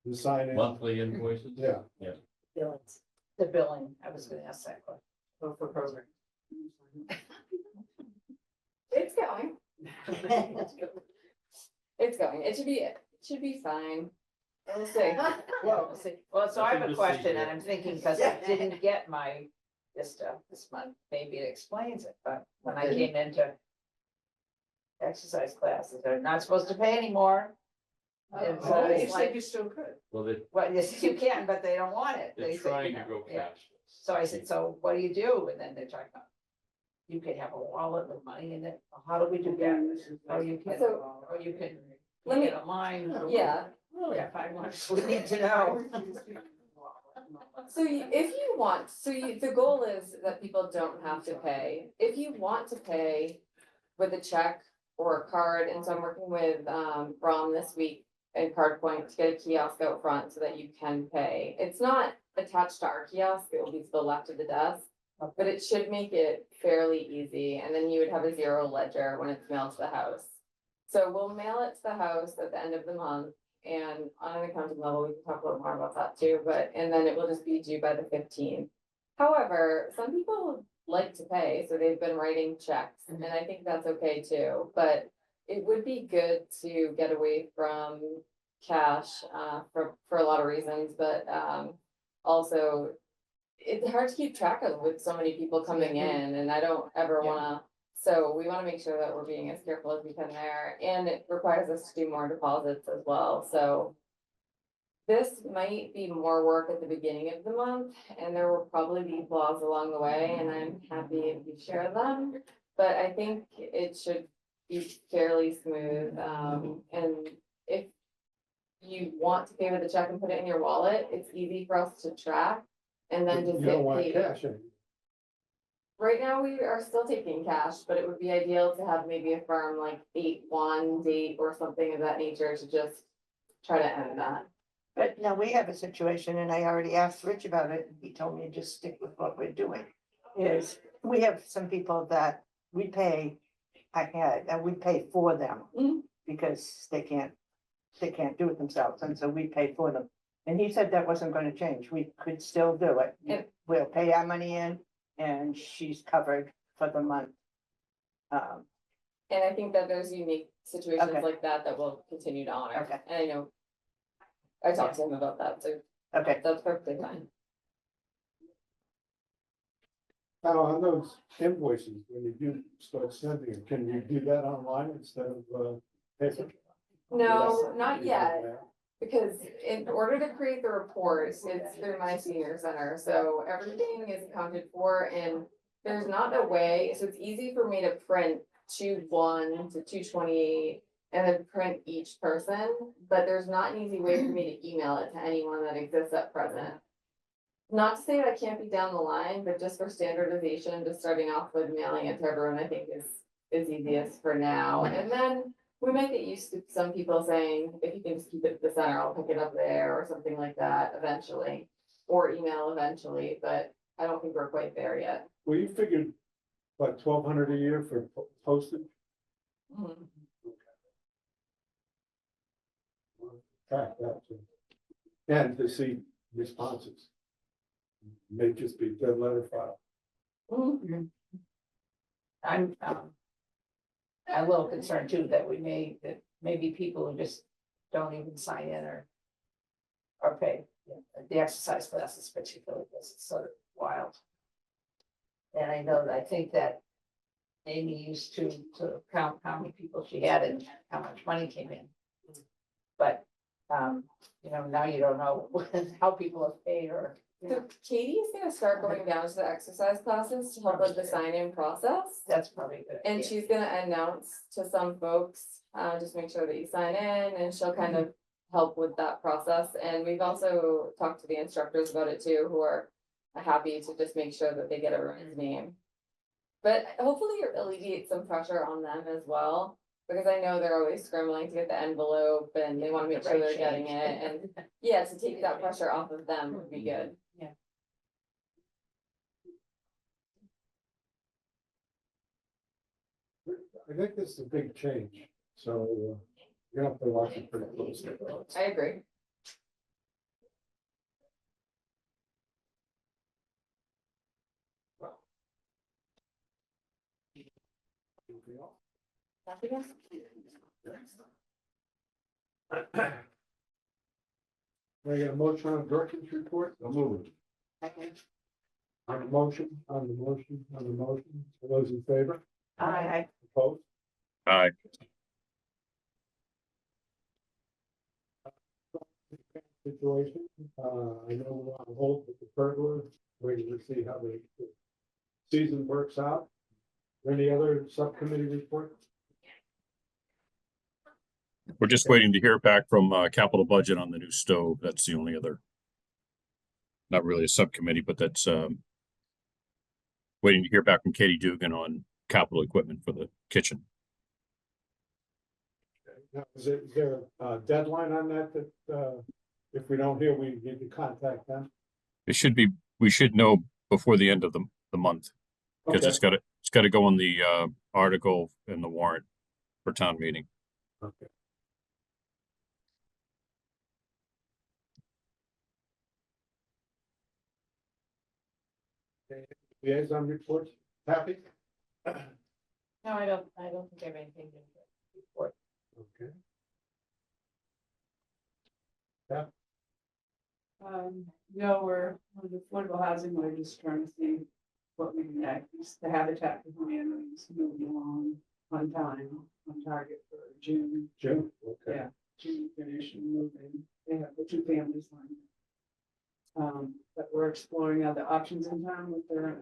the sign in. Monthly invoices? Yeah, Billings. The billing, I was gonna ask that question. For program. It's going. It's going. It should be fine. We'll see. well, Well, so I have Nothing a to see question, here. and I'm thinking, because I didn't get my Vista this month, maybe it explains it, but when I came into exercise classes, they're not supposed to pay anymore. And so Oh, you it's said like, you still could. Well, well, yes, you can, but they don't want it. they're They say, trying you to know, go yeah. cashless. So I said, so what do you do? And then they're talking about, you could have a wallet with money in it. How do we do Yeah, that? this is. Or you can, So- or you can Let me- get a line. Yeah. Yeah, if I want, we need to know. So if you want, the goal is that people don't have to pay. If you want to pay with a check or a card, and so I'm working with Brom this week and CardPoint to get a kiosk out front so that you can pay. It's not attached to our kiosk, it will be to the left of the desk. But it should make it fairly easy, and then you would have a zero ledger when it's mailed to the house. So we'll mail it to the house at the end of the month, and on an accounting level, we can talk a little more about that too, and then it will just be due by the 15th. However, some people like to pay, so they've been writing checks, and I think that's okay too, but it would be good to get away from cash, for a lot of reasons, but, also it's hard to keep track of with so many people coming in, and I don't ever wanna, so we wanna make sure that we're being as careful as we can there, and it requires us to do more deposits as well, so. This might be more work at the beginning of the month, and there will probably be flaws along the way, and I'm happy if you share them. But I think it should be fairly smooth, and if you want to pay with a check and put it in your wallet, it's easy for us to track. And then you just don't get want paid. cash in. Right now, we are still taking cash, but it would be ideal to have maybe a firm like 8/1 date or something of that nature to just try to end that. But now we have a situation, and I already asked Rich about it, and he told me to just stick with what we're doing. Is we have some people that we pay ahead, and we pay for them. Mhm. Because they can't do it themselves, and so we pay for them. And he said that wasn't gonna change, we could still do it. Yep. We'll pay our money in, and she's covered for the month. And I think that there's unique situations Okay. like that that we'll continue to honor. Okay. And I know I talked to him about that, so Okay, that's perfectly fine. Now, on those invoices, when you do start sending them, can you do that online instead of paper? No, not yet. Because in order to create the report, it's through my senior center, so everything is accounted for and there's not a way, so it's easy for me to print 2/1 to 2/28 and then print each person, but there's not an easy way for me to email it to anyone that exists at present. Not to say that can't be down the line, but just for standardization, just starting off with mailing it to everyone, I think is easiest for now, and then we might get used to some people saying, if you can just keep it at the center, I'll pick it up there or something like that eventually. Or email eventually, but I don't think we're quite there yet. Well, you figured, what, 1,200 a year for postage? Mhm. Track that too. And to see responses. May just be dead letter file. Mhm. I'm a little concerned too that that maybe people who just don't even sign in or pay. The exercise classes particularly, because it's sort of wild. And I think that Amy used to count how many people she had and how much money came in. But, now you don't know how people have paid or. So Katie is gonna start going down to the exercise classes to help with the sign-in process. That's probably good. And she's gonna announce to some folks, just make sure that you sign in, and she'll kind of help with that process. And we've also talked to the instructors about it too, who are happy to just make sure that they get everyone's name. But hopefully it alleviates some pressure on them as well, because I know they're always scrambling to get the envelope and they want to make sure they're getting it. And yeah, to take that pressure off of them would be good. I think this is a big change, so you have to watch it pretty closely. I agree. Nothing else? Can I get a motion on director's report? I'll move it. On the motion, on the motion, on the motion, all those in favor? I, Opposed? Aye. Situation, I know we're on hold with the pergola, waiting to see how the season works out. Any other subcommittee reports? We're just waiting to hear back from capital budget on the new stove. That's the only other. Not really a subcommittee, but that's waiting to hear back from Katie Dugan on capital equipment for the kitchen. Now, is there a deadline on that, if we don't hear, we need to contact them? It should be, we should know before the end of the month, because Okay. it's gotta go on the article in the warrant for town meeting. Okay. Liaison reports, happy? No, I don't think I have anything to report. Okay. No, we're on the affordable housing, we're just trying to see what we can act, the Habitat for Humanity is moving along on time, on target for June. Jim? Okay. Yeah, June finish and moving, they have the two families lined up. But we're exploring other options in town with their,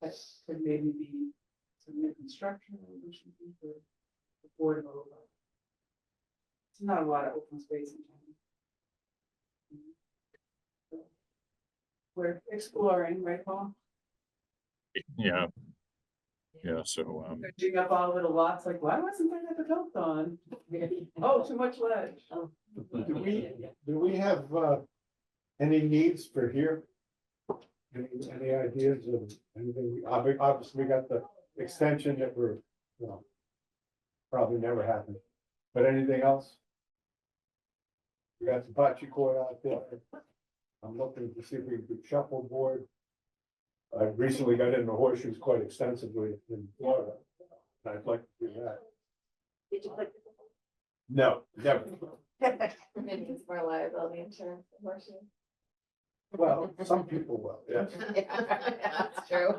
that could maybe be some new construction, or we should be for affordable. It's not a lot of open space in town. We're exploring, right, Paul? Yeah. Yeah, so, Dig up all little lots, like, why wasn't that ever built on? Oh, too much ledge. Do we have, any needs for here? Any ideas of anything? Obviously, we got the extension that we're, probably never happened, but anything else? We got the bocce court out there. I'm looking to see if we can do shuffleboard. I recently got into horseshoes quite extensively in Florida. I'd like to do that. did you put? No, never. Maybe it's more liability insurance than horseshoe. Well, some people will, yes. That's true.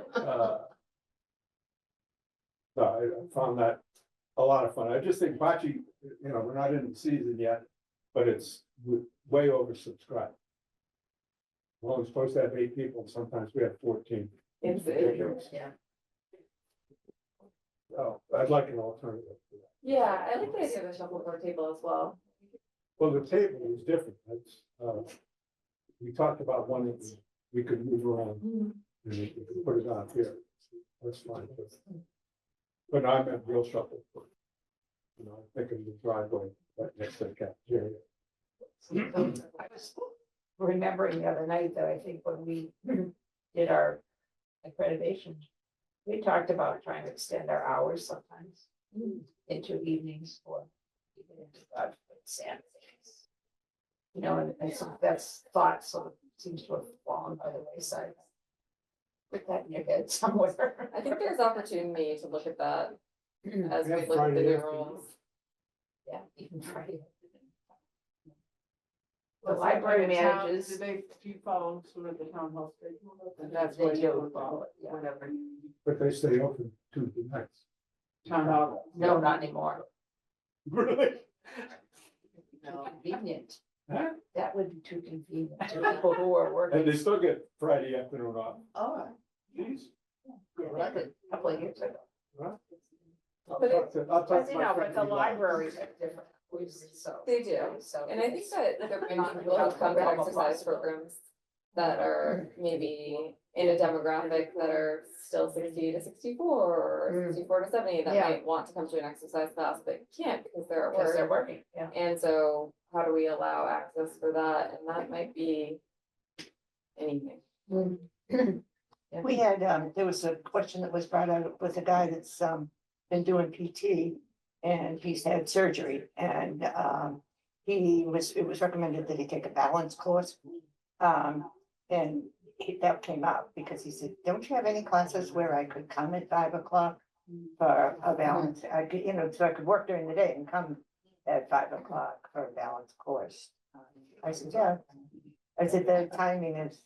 So I found that a lot of fun. I just think bocce, we're not in the season yet, but it's way oversubscribed. Well, we're supposed to have 8 people, sometimes we have 14. It's, Yeah. Oh, I'd like an alternative to that. yeah, I like the idea of the shuffleboard table as well. Well, the table is different. That's, we talked about one that we could move around and we could put it on here. That's fine. But I meant real shuffleboard. I think of the driveway right next to the cafeteria. I was remembering the other night that I think when we did our accreditation, we talked about trying to extend our hours sometimes into evenings or even into Saturdays. And I think that's thought sort of seems to have fallen by the wayside. Put that in your head somewhere. I think there's opportunity to look at that as we Yeah, look at the Friday new afternoon. rules. Yeah, even Friday. The library manages. Do you follow sort of the town hall schedule? And that's They what do you follow it, yeah. whatever you need. But they stay open Tuesday nights. Town hall. No, not anymore. Really? Too convenient. Huh? That would be too convenient to people who are working. And they still get Friday afternoon off. Oh, Jeez. Good A record. couple of years ago. Huh? But I'll talk But to you my know, friend but the Eli. libraries are different. So. They do, So. and I think that there might be people who come to exercise programs that are maybe in a demographic that are still 60 to 64 or 64 to 70 that Yeah. might want to come to an exercise class but can't because they're at Because they're work. working, yeah. And so how do we allow access for that? And that might be anything. We had, there was a question that was brought out with a guy that's, been doing PT. And he's had surgery and, it was recommended that he take a balance course. And that came up because he said, don't you have any classes where I could come at 5 o'clock? For a balance, I could, so I could work during the day and come at 5 o'clock for a balance course. I said, yeah. I said, the timing is,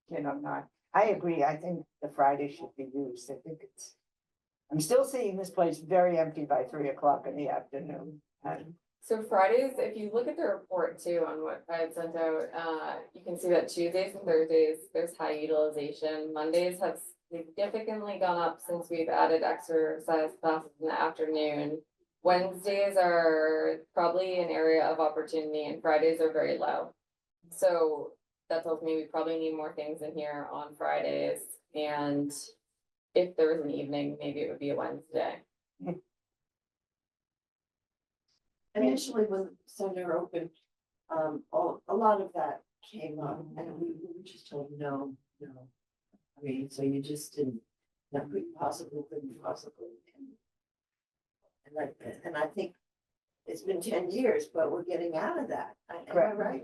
not, I agree, I think the Friday should be used, I think I'm still seeing this place very empty by 3 o'clock in the afternoon. So Fridays, if you look at the report too on what I had sent out, you can see that Tuesdays and Thursdays, there's high utilization. Mondays have significantly gone up since we've added exercise classes in the afternoon. Wednesdays are probably an area of opportunity and Fridays are very low. So that tells me we probably need more things in here on Fridays. And if there was an evening, maybe it would be a Wednesday. Initially, when the center opened, a lot of that came up and we were just told, no. I mean, so you just didn't, that couldn't possibly. And I think it's been 10 years, but we're getting out of that. Am I right?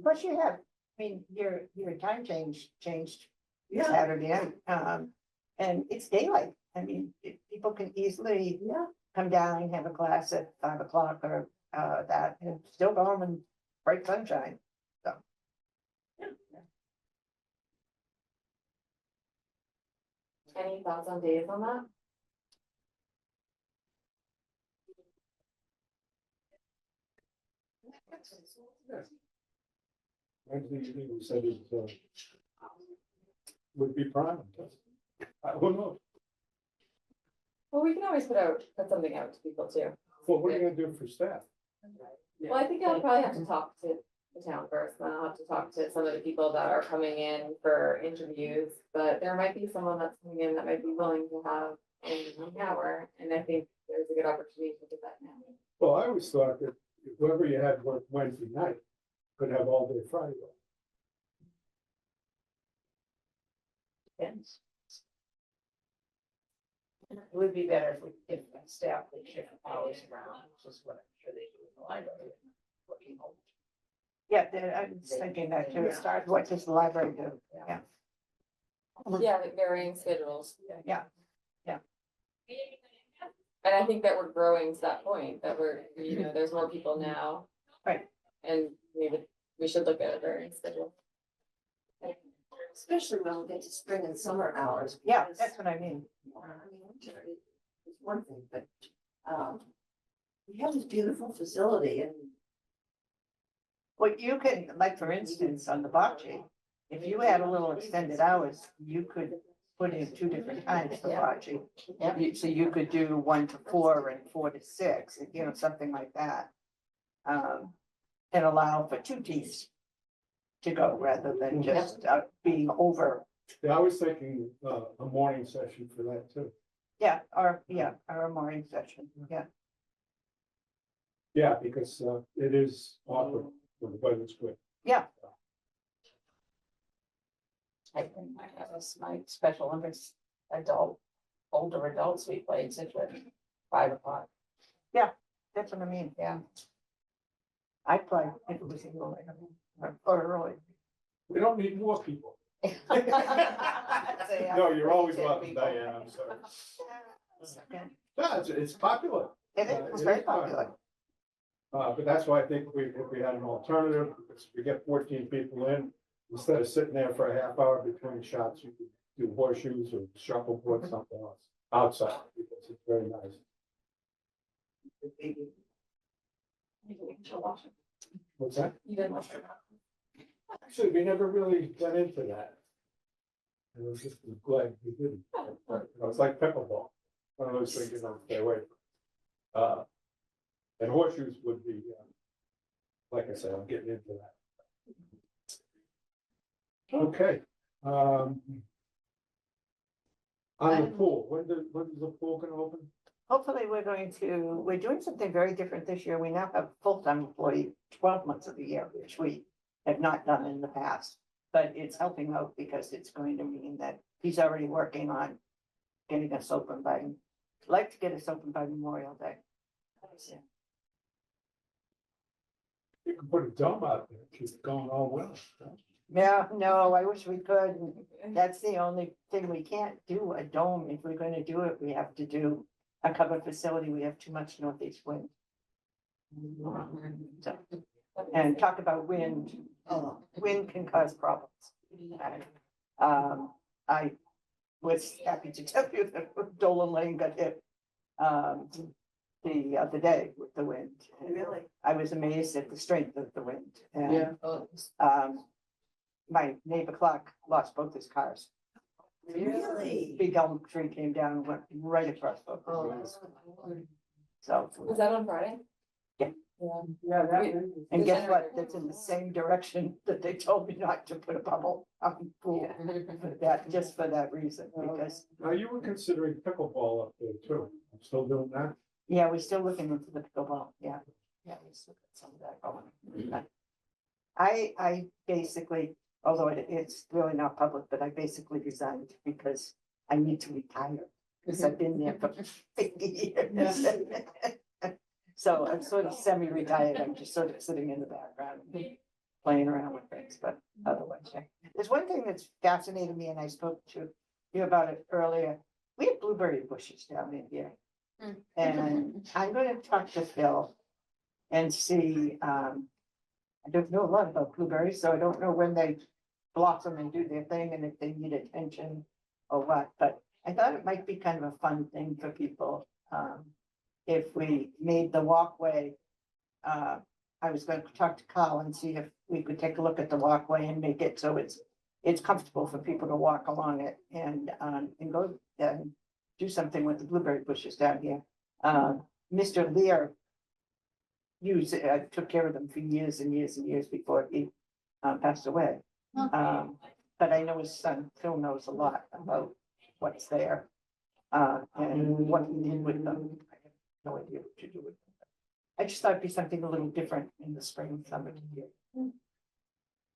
Plus you have, I mean, your time changed Saturday night, and it's daylight. I mean, people can easily come down and have a class at 5 o'clock or that, and still go home in bright sunshine. So. Any thoughts on days on that? Wednesday evening, we said it, would be prime. Who knows? Well, we can always put something out to people too. Well, what are you gonna do for staff? Well, I think I'll probably have to talk to the town first, then I'll have to talk to some of the people that are coming in for interviews. But there might be someone that's coming in that might be willing to have an hour, and I think there's a good opportunity to do that now. Well, I always thought that whoever you had work Wednesday night could have all day Friday. Depends. It would be better if staff would shift hours around, which is what I'm sure they do in the library. Working home. Yeah, I was thinking that too. Start, what does the library do? Yeah. Yeah, like varying schedules. Yeah. And I think that we're growing to that point, that we're, there's more people now. Right. And we should look at a varying schedule. Especially when we get to spring and summer hours. Yeah, because, that's what I mean. winter is one thing, but, we have this beautiful facility and. What you can, like, for instance, on the bocce, if you had a little extended hours, you could put in 2 different times for bocce. So you could do 1 to 4 and 4 to 6, something like that. And allow for 2 teams to go rather than just being over. Yeah, I was thinking, a morning session for that too. Or a morning session, yeah. Yeah, because, it is awkward when the weather's good. I think I have my Special Olympics older adults, we played at 5 o'clock. That's what I mean. Yeah. I'd play if it was in the morning or early. We don't need more people. Say, No, you're always welcome, Diane, I'm sorry. Okay. No, it's popular. It's very popular. But that's why I think if we had an alternative, if we get 14 people in, instead of sitting there for a half hour between shots, you could do horseshoes or shuffleboard, something else outside, because it's very nice. What's that? You didn't watch it. Actually, we never really got into that. And I was just glad we didn't. It's like pickleball, one of those things you don't stay away from. And horseshoes would be, like I said, I'm getting into that. Okay, on the pool, when does the pool gonna open? Hopefully, we're doing something very different this year. We now have a full-time employee 12 months of the year, which we have not done in the past. But it's helping out because it's going to mean that he's already working on getting us open like to get us open by Memorial Day. You can put a dome out there, keep it going all well. Yeah, no, I wish we could. That's the only thing. We can't do a dome. If we're gonna do it, we have to do a covered facility. We have too much northeast wind. So, and talk about wind, wind can cause problems. And, I was happy to tell you that Dolan Lane got hit the other day with the wind. Really? I was amazed at the strength of the wind. And, Yeah. my neighbor Clark lost both his cars. Really? Big elm tree came down and went right across both of Oh, us. So, Was that on Friday? Yeah. Yeah. Yeah, that. We- one is- and guess what? That's in the same direction that they told me not to put a bubble on the pool. For that, just for that reason, because, Now, you were considering pickleball up there too. I'm still doing that. yeah, we're still looking into the pickleball, yeah. Yeah, we still got some of that going. I basically, although it's really not public, but I basically resigned because I need to retire. Because I've been there for 50 years. So I'm sort of semi-retired. I'm just sort of sitting in the background, playing around with things, but otherwise, yeah. There's one thing that's fascinated me, and I spoke to you about it earlier. We have blueberry bushes down in here. And I'm gonna talk to Phil and see, I don't know a lot about blueberries, so I don't know when they blossom and do their thing and if they need attention or what, but I thought it might be kind of a fun thing for people. If we made the walkway, I was going to talk to Carl and see if we could take a look at the walkway and make it so it's comfortable for people to walk along it and go and do something with the blueberry bushes down here. Mr. Lear took care of them for years and years and years before he passed away. But I know his son Phil knows a lot about what's there and what he did with them. I have no idea what to do with them. I just thought it'd be something a little different in the spring and summer here.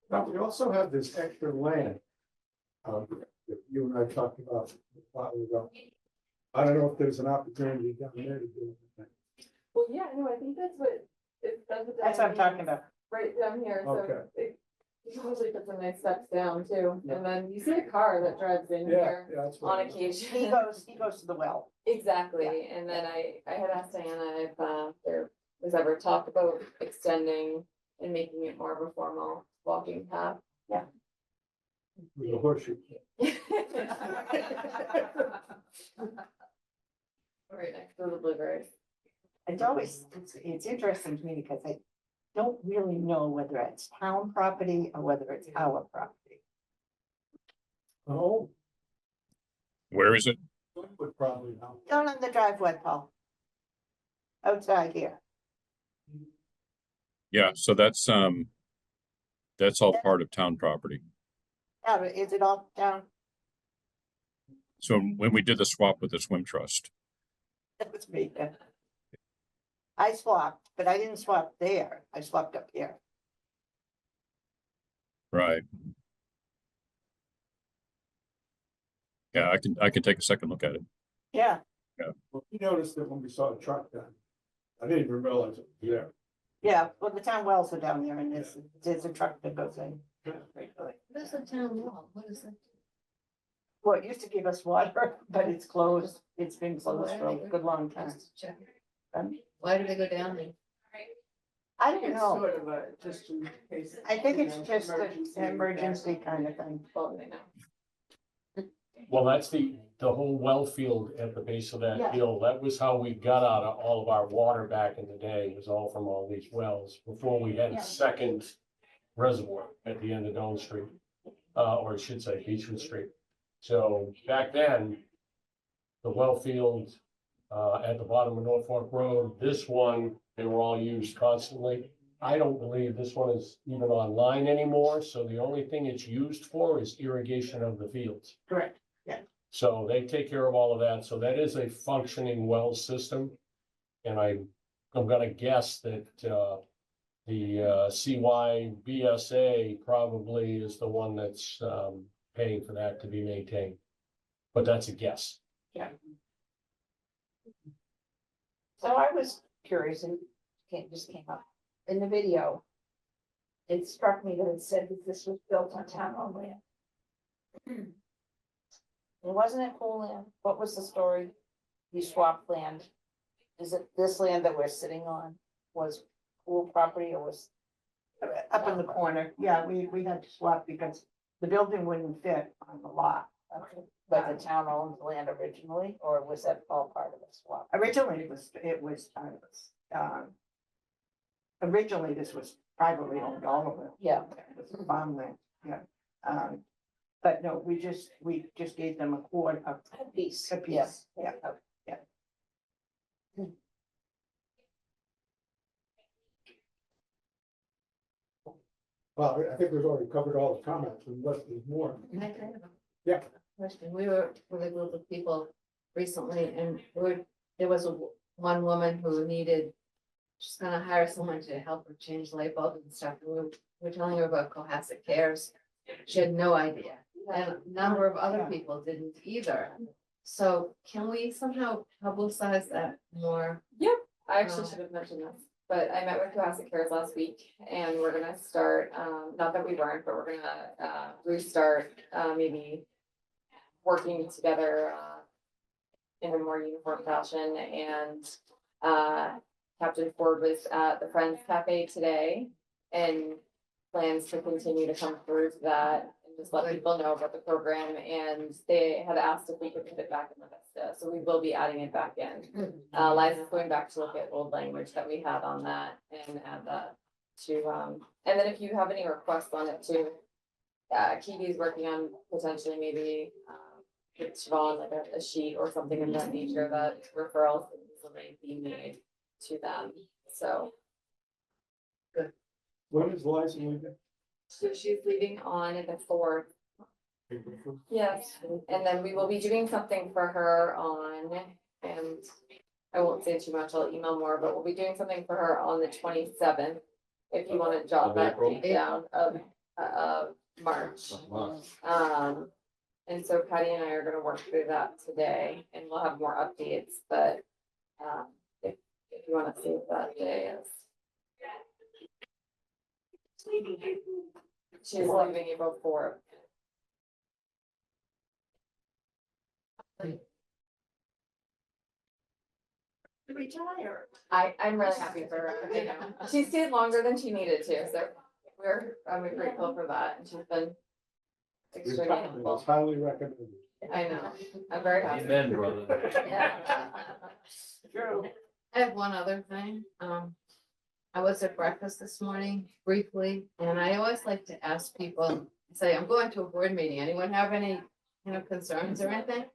Now, we also have this extra land. That you and I talked about a while ago. I don't know if there's an opportunity down there to do it. Well, yeah, no, I think that's what. That's what I'm talking about. Right down here, Okay. so it usually puts some nice steps down too, and then you see a car that drives in Yeah, here yeah, that's on what. occasion. He goes to the well. Exactly, and then I had asked Diana if there was ever talk about extending and making it more of a formal walking path. With a horseshoe. Right next to the blueberries. It's interesting to me because I don't really know whether it's town property or whether it's our property. Oh, Where is it? would probably know. Down on the driveway, Paul. Outside here. Yeah, so that's all part of town property. Yeah, but is it all down? So when we did the swap with the swim trust, That was me. I swapped, but I didn't swap there. I swapped up here. right? Yeah, I can take a second look at it. Yeah, Well, we noticed it when we saw the truck down. I didn't even realize it was there. yeah. Well, the town wells are down there and there's a truck that goes in. What is the town wall? What is it? Well, it used to give us water, but it's closed. It's been closed for a good long time. Just to check. Um, Why do they go down there? I don't It's know. sort of a, just in case. I think it's you know, just an emergency kind of thing. Well, they know. Well, that's the whole well field at the base of Yeah. that hill. That was how we got out of all of our water back in the day. It was all from all these wells before we had Yeah. a second reservoir at the end of Don Street. Or I should say Beechwood Street. So back then, the well field at the bottom of Norfolk Road, this one They were all used constantly. I don't believe this one is even online anymore, so the only thing it's used for is irrigation of the fields. Correct. So they take care of all of that, so that is a functioning well system. And I'm gonna guess that, the CYBSA probably is the one that's, paying for that to be maintained. But that's a guess. So I was curious and just came up in the video. It struck me that it said that this was built on town-owned land. Wasn't it pool land? What was the story? You swapped land. Is it this land that we're sitting on was pool property or was? Up in the corner, yeah, we had to swap because the building wouldn't fit on the lot. Okay, but the town owned the land originally, or was that all part of the swap? Originally, originally, this was privately owned, all of it. Yeah. It was farmland, yeah. But no, we just gave them a quarter of A piece. a piece, yeah. Well, I think we've already covered all the comments, unless there's more. And I kind of have a Yeah. Question, we were with a group of people recently and there was one woman who needed, she's gonna hire someone to help her change light bulbs and stuff, and we're telling her about Cohasset Cares. She had no idea, and a number of other people didn't either. So can we somehow publicize that more? I actually should have mentioned this, but I met with Cohasset Cares last week and we're gonna start, not that we weren't, but we're gonna restart, maybe working together, in a more uniform fashion and, Captain Ford was at the Friends Cafe today and plans to continue to come through to that and just let people know about the program. And they had asked if we could put it back in the Vista, so we will be adding it back in. Liza's going back to look at old language that we had on that and add that to, and then if you have any requests on it too. Kiwi's working on potentially maybe, with Siobhan, like a sheet or something of that nature that referrals can easily be made to them, so. When is Liza leaving? So she's leaving on the 4th. Yes, and then we will be doing something for her on, and I won't say too much, I'll email more, but we'll be doing something for her on the 27th. If you wanna jot Of that April? date down of March. And so Patty and I are gonna work through that today and we'll have more updates, but if you wanna see what that day is. She's leaving April 4th. Retire. I'm really happy for her, you know, she stayed longer than she needed to, so I'm grateful for that, and she's been extremely helpful. It's highly recommended. I know, I'm very happy. Amen, brother. Yeah. True. I have one other thing. I was at breakfast this morning briefly, and I always like to ask people, say, I'm going to a board meeting. Anyone have any, concerns or anything?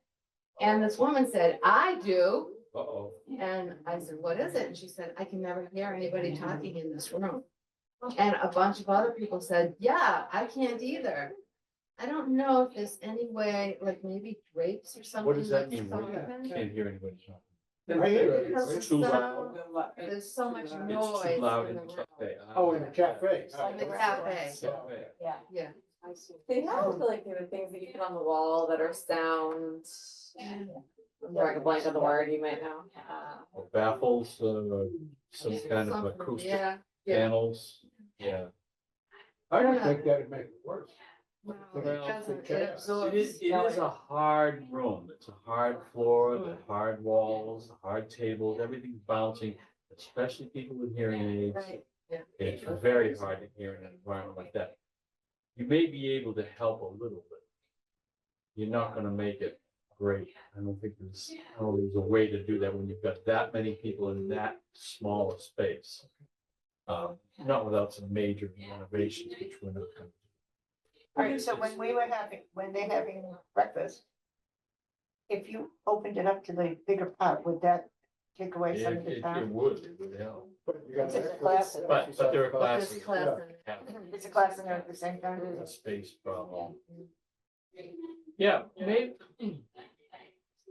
And this woman said, I do. Uh-oh. And I said, what is it? And she said, I can never hear anybody talking in this room. And a bunch of other people said, yeah, I can't either. I don't know if there's any way, like maybe drapes or something. What does that that's mean? open. Can't hear anybody talking. I hear it. Because It's the too sound- loud. There's so much It's noise. too loud in in the the room. cafe. Oh, in the cafe. In the cafe. Cafe. Yeah. Yeah. I see. They have like the things that you put on the wall that are sound. I'm drawing a blank on the word, you might know. Or baffles, some kind of Something, acoustic yeah. panels, yeah. I don't think that'd make it worse. No, Well, it doesn't, okay. it absorbs. It is a hard room. It's a hard floor, the hard walls, the hard tables, everything's bouncing, especially people with hearing aids. Right, yeah. It's very hard to hear in an environment like that. You may be able to help a little bit. You're not gonna make it great. I don't think there's a way to do that when you've got that many people in that small a space. Not without some major renovations, which we're not gonna do. All right, so when they're having breakfast, if you opened it up to the bigger part, would that take away some of the It time? would help. You got It's a that? class. But there are This classes. class, It's a class in there at the same time. A space problem. Yeah, maybe.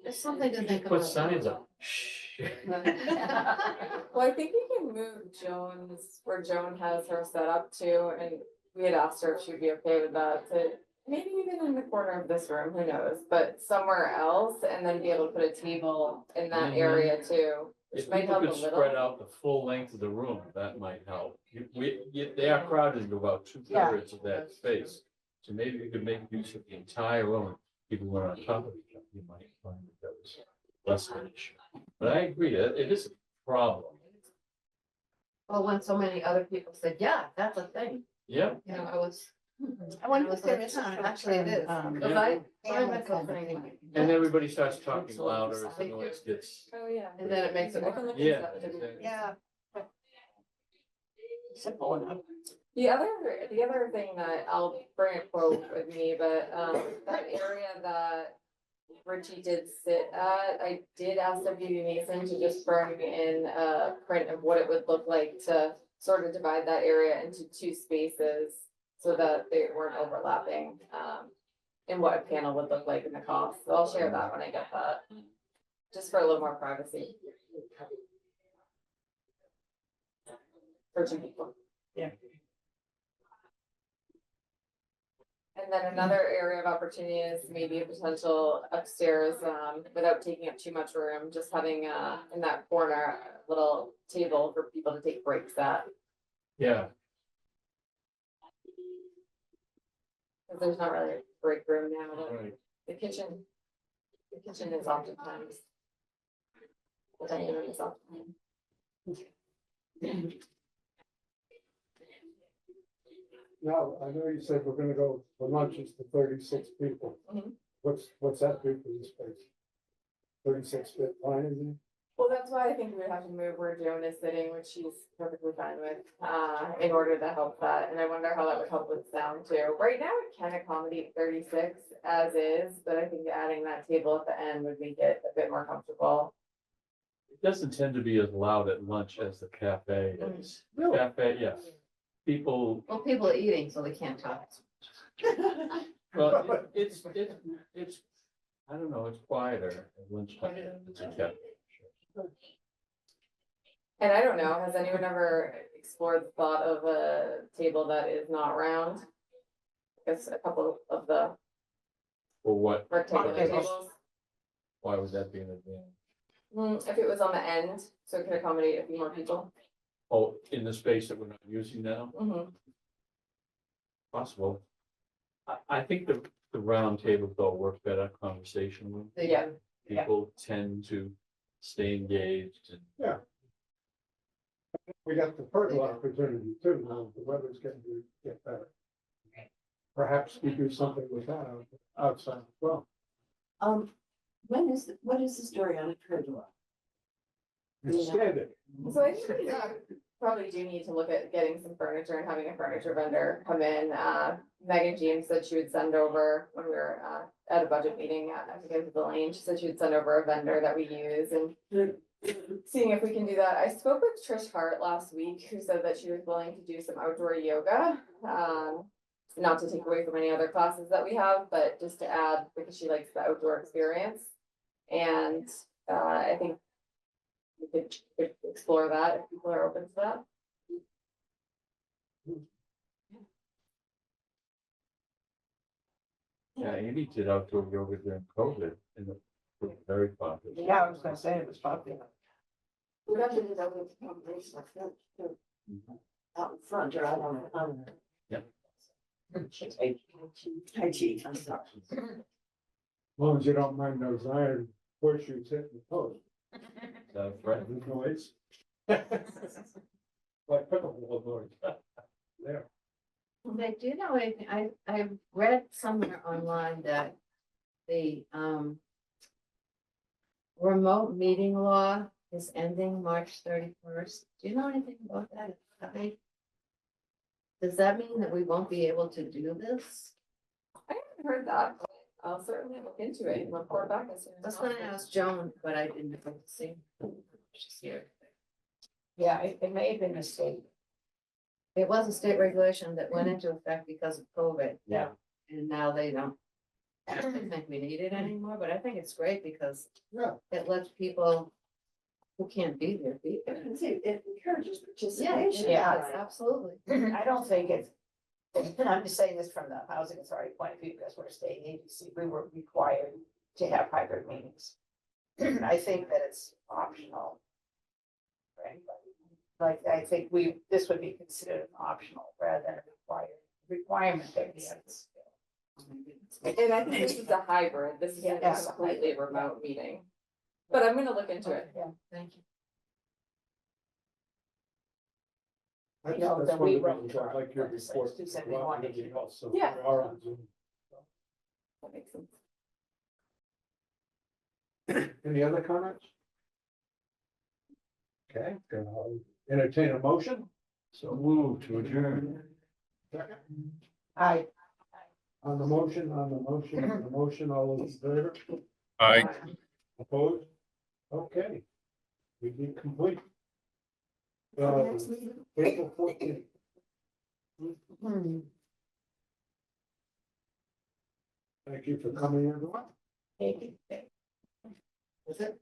there's something to think about. Put signs up. Shh. Well, I think we can move Joan's, where Joan has her set up too, and we had asked her if she'd be okay with that, to maybe even in the corner of this room, who knows, but somewhere else, and then be able to put a table in that Mhm. area too, If which might people help a could spread little. out the full length of the room, that might help. They are crowded into about 2/3 of that space. So maybe you could make use of the entire room. People were on top of each other, you might find that was less of an issue. But I agree, it is a problem. Well, when so many other people said, yeah, that's a thing, Yeah, you know, I was. I wonder I was if there like, is "No, a actually it is, short-term, cause Yeah. I family myself kind of saying, thing. and everybody starts talking louder as the noise gets. Oh, yeah. and then it makes it I can look Yeah. into that too. exactly. Yeah. Simple enough. The other thing that I'll bring a quote with me, but, that area that Richie did sit at, I did ask WB Mason to just bring in a print of what it would look like to sort of divide that area into two spaces so that they weren't overlapping, and what a panel would look like in the cost. So I'll share that when I get that, just for a little more privacy. For two people. Yeah. And then another area of opportunity is maybe a potential upstairs, without taking up too much room, just having, in that corner, a little table for people to take breaks at. Yeah, Cause there's not really a break room now, but right. the kitchen is oftentimes. The dining room is oftentimes. Now, I know you said we're gonna go for lunches to 36 people. Mhm. What's that do for the space? 36 fit fine, isn't it? Well, that's why I think we would have to move where Joan is sitting, which she's perfectly fine with, in order to help that, and I wonder how that would help with sound too. Right now, it can accommodate 36 as is, but I think adding that table at the end would make it a bit more comfortable. It doesn't tend to be as loud at lunch as the cafe is. Really? Cafe, yes. People, well, people are eating, so they can't talk. well, it's, I don't know, it's quieter at lunchtime. It's a cafe. And I don't know, has anyone ever explored the thought of a table that is not round? I guess a couple of the For what, rectangular tables. tables. why would that be an advantage? If it was on the end, so it could accommodate a few more people. Oh, in the space that we're not using now, Mhm. possible. I think the round tables though work better conversationally. Yeah, People tend to stay engaged and. We got the pergola opportunity too, now the weather's getting to get better. Perhaps we do something with that outside as well. What is the story on the pergola? It's standing. so I think we probably do need to look at getting some furniture and having a furniture vendor come in. Megan James said she would send over, when we were, at a budget meeting, I think it was Elaine, she said she would send over a vendor that we use and seeing if we can do that. I spoke with Trish Hart last week, who said that she was willing to do some outdoor yoga. Not to take away from any other classes that we have, but just to add, because she likes the outdoor experience. And, I think we could explore that if people are open to that. Yeah, Amy did outdoor yoga during COVID and it was very popular. Yeah, I was gonna say it was popular. We have to do that with the combination like that, too, Mhm. out in front or out on. Yep. Tai Chi, I'm sorry. As long as you don't mind those iron horseshoes hitting the post. Is that a threat? There's noise. Like pickleball noise. There. But do you know anything, I read somewhere online that the, remote meeting law is ending March 31st. Do you know anything about that? Does that mean that we won't be able to do this? I haven't heard that, but I'll certainly look into it and report back as soon I as was gonna possible. ask Joan, but I didn't get to see. She's here. Yeah, it may have been a state. It was a state regulation that went into effect because of COVID. Yeah. And now they don't actually think we need it anymore, but I think it's great because Yeah. it lets people who can't be there be there. It encourages Yeah, participation. Yeah. absolutely. I don't think it's, and I'm just saying this from the housing authority point of view, because we're a state agency, we were required to have hybrid meetings. I think that it's optional. For anybody, like, I think this would be considered optional rather than a requirement that we have this. And I think this is a hybrid, this isn't a Yeah. completely remote meeting. But I'm gonna look into it. Yeah. Thank you. I You know, think that that's one we of the wrote reasons I like your legislation, report. who said we about wanted everything to- else, so Yeah. we are on Zoom. That makes sense. Any other comments? Okay, then I'll entertain a motion. So move to adjourn. Second. On On the motion, all those in favor? I, Opposed? Okay. We be complete. Next meeting. April 14th. Thank you for coming, everyone. Thank you. That's it.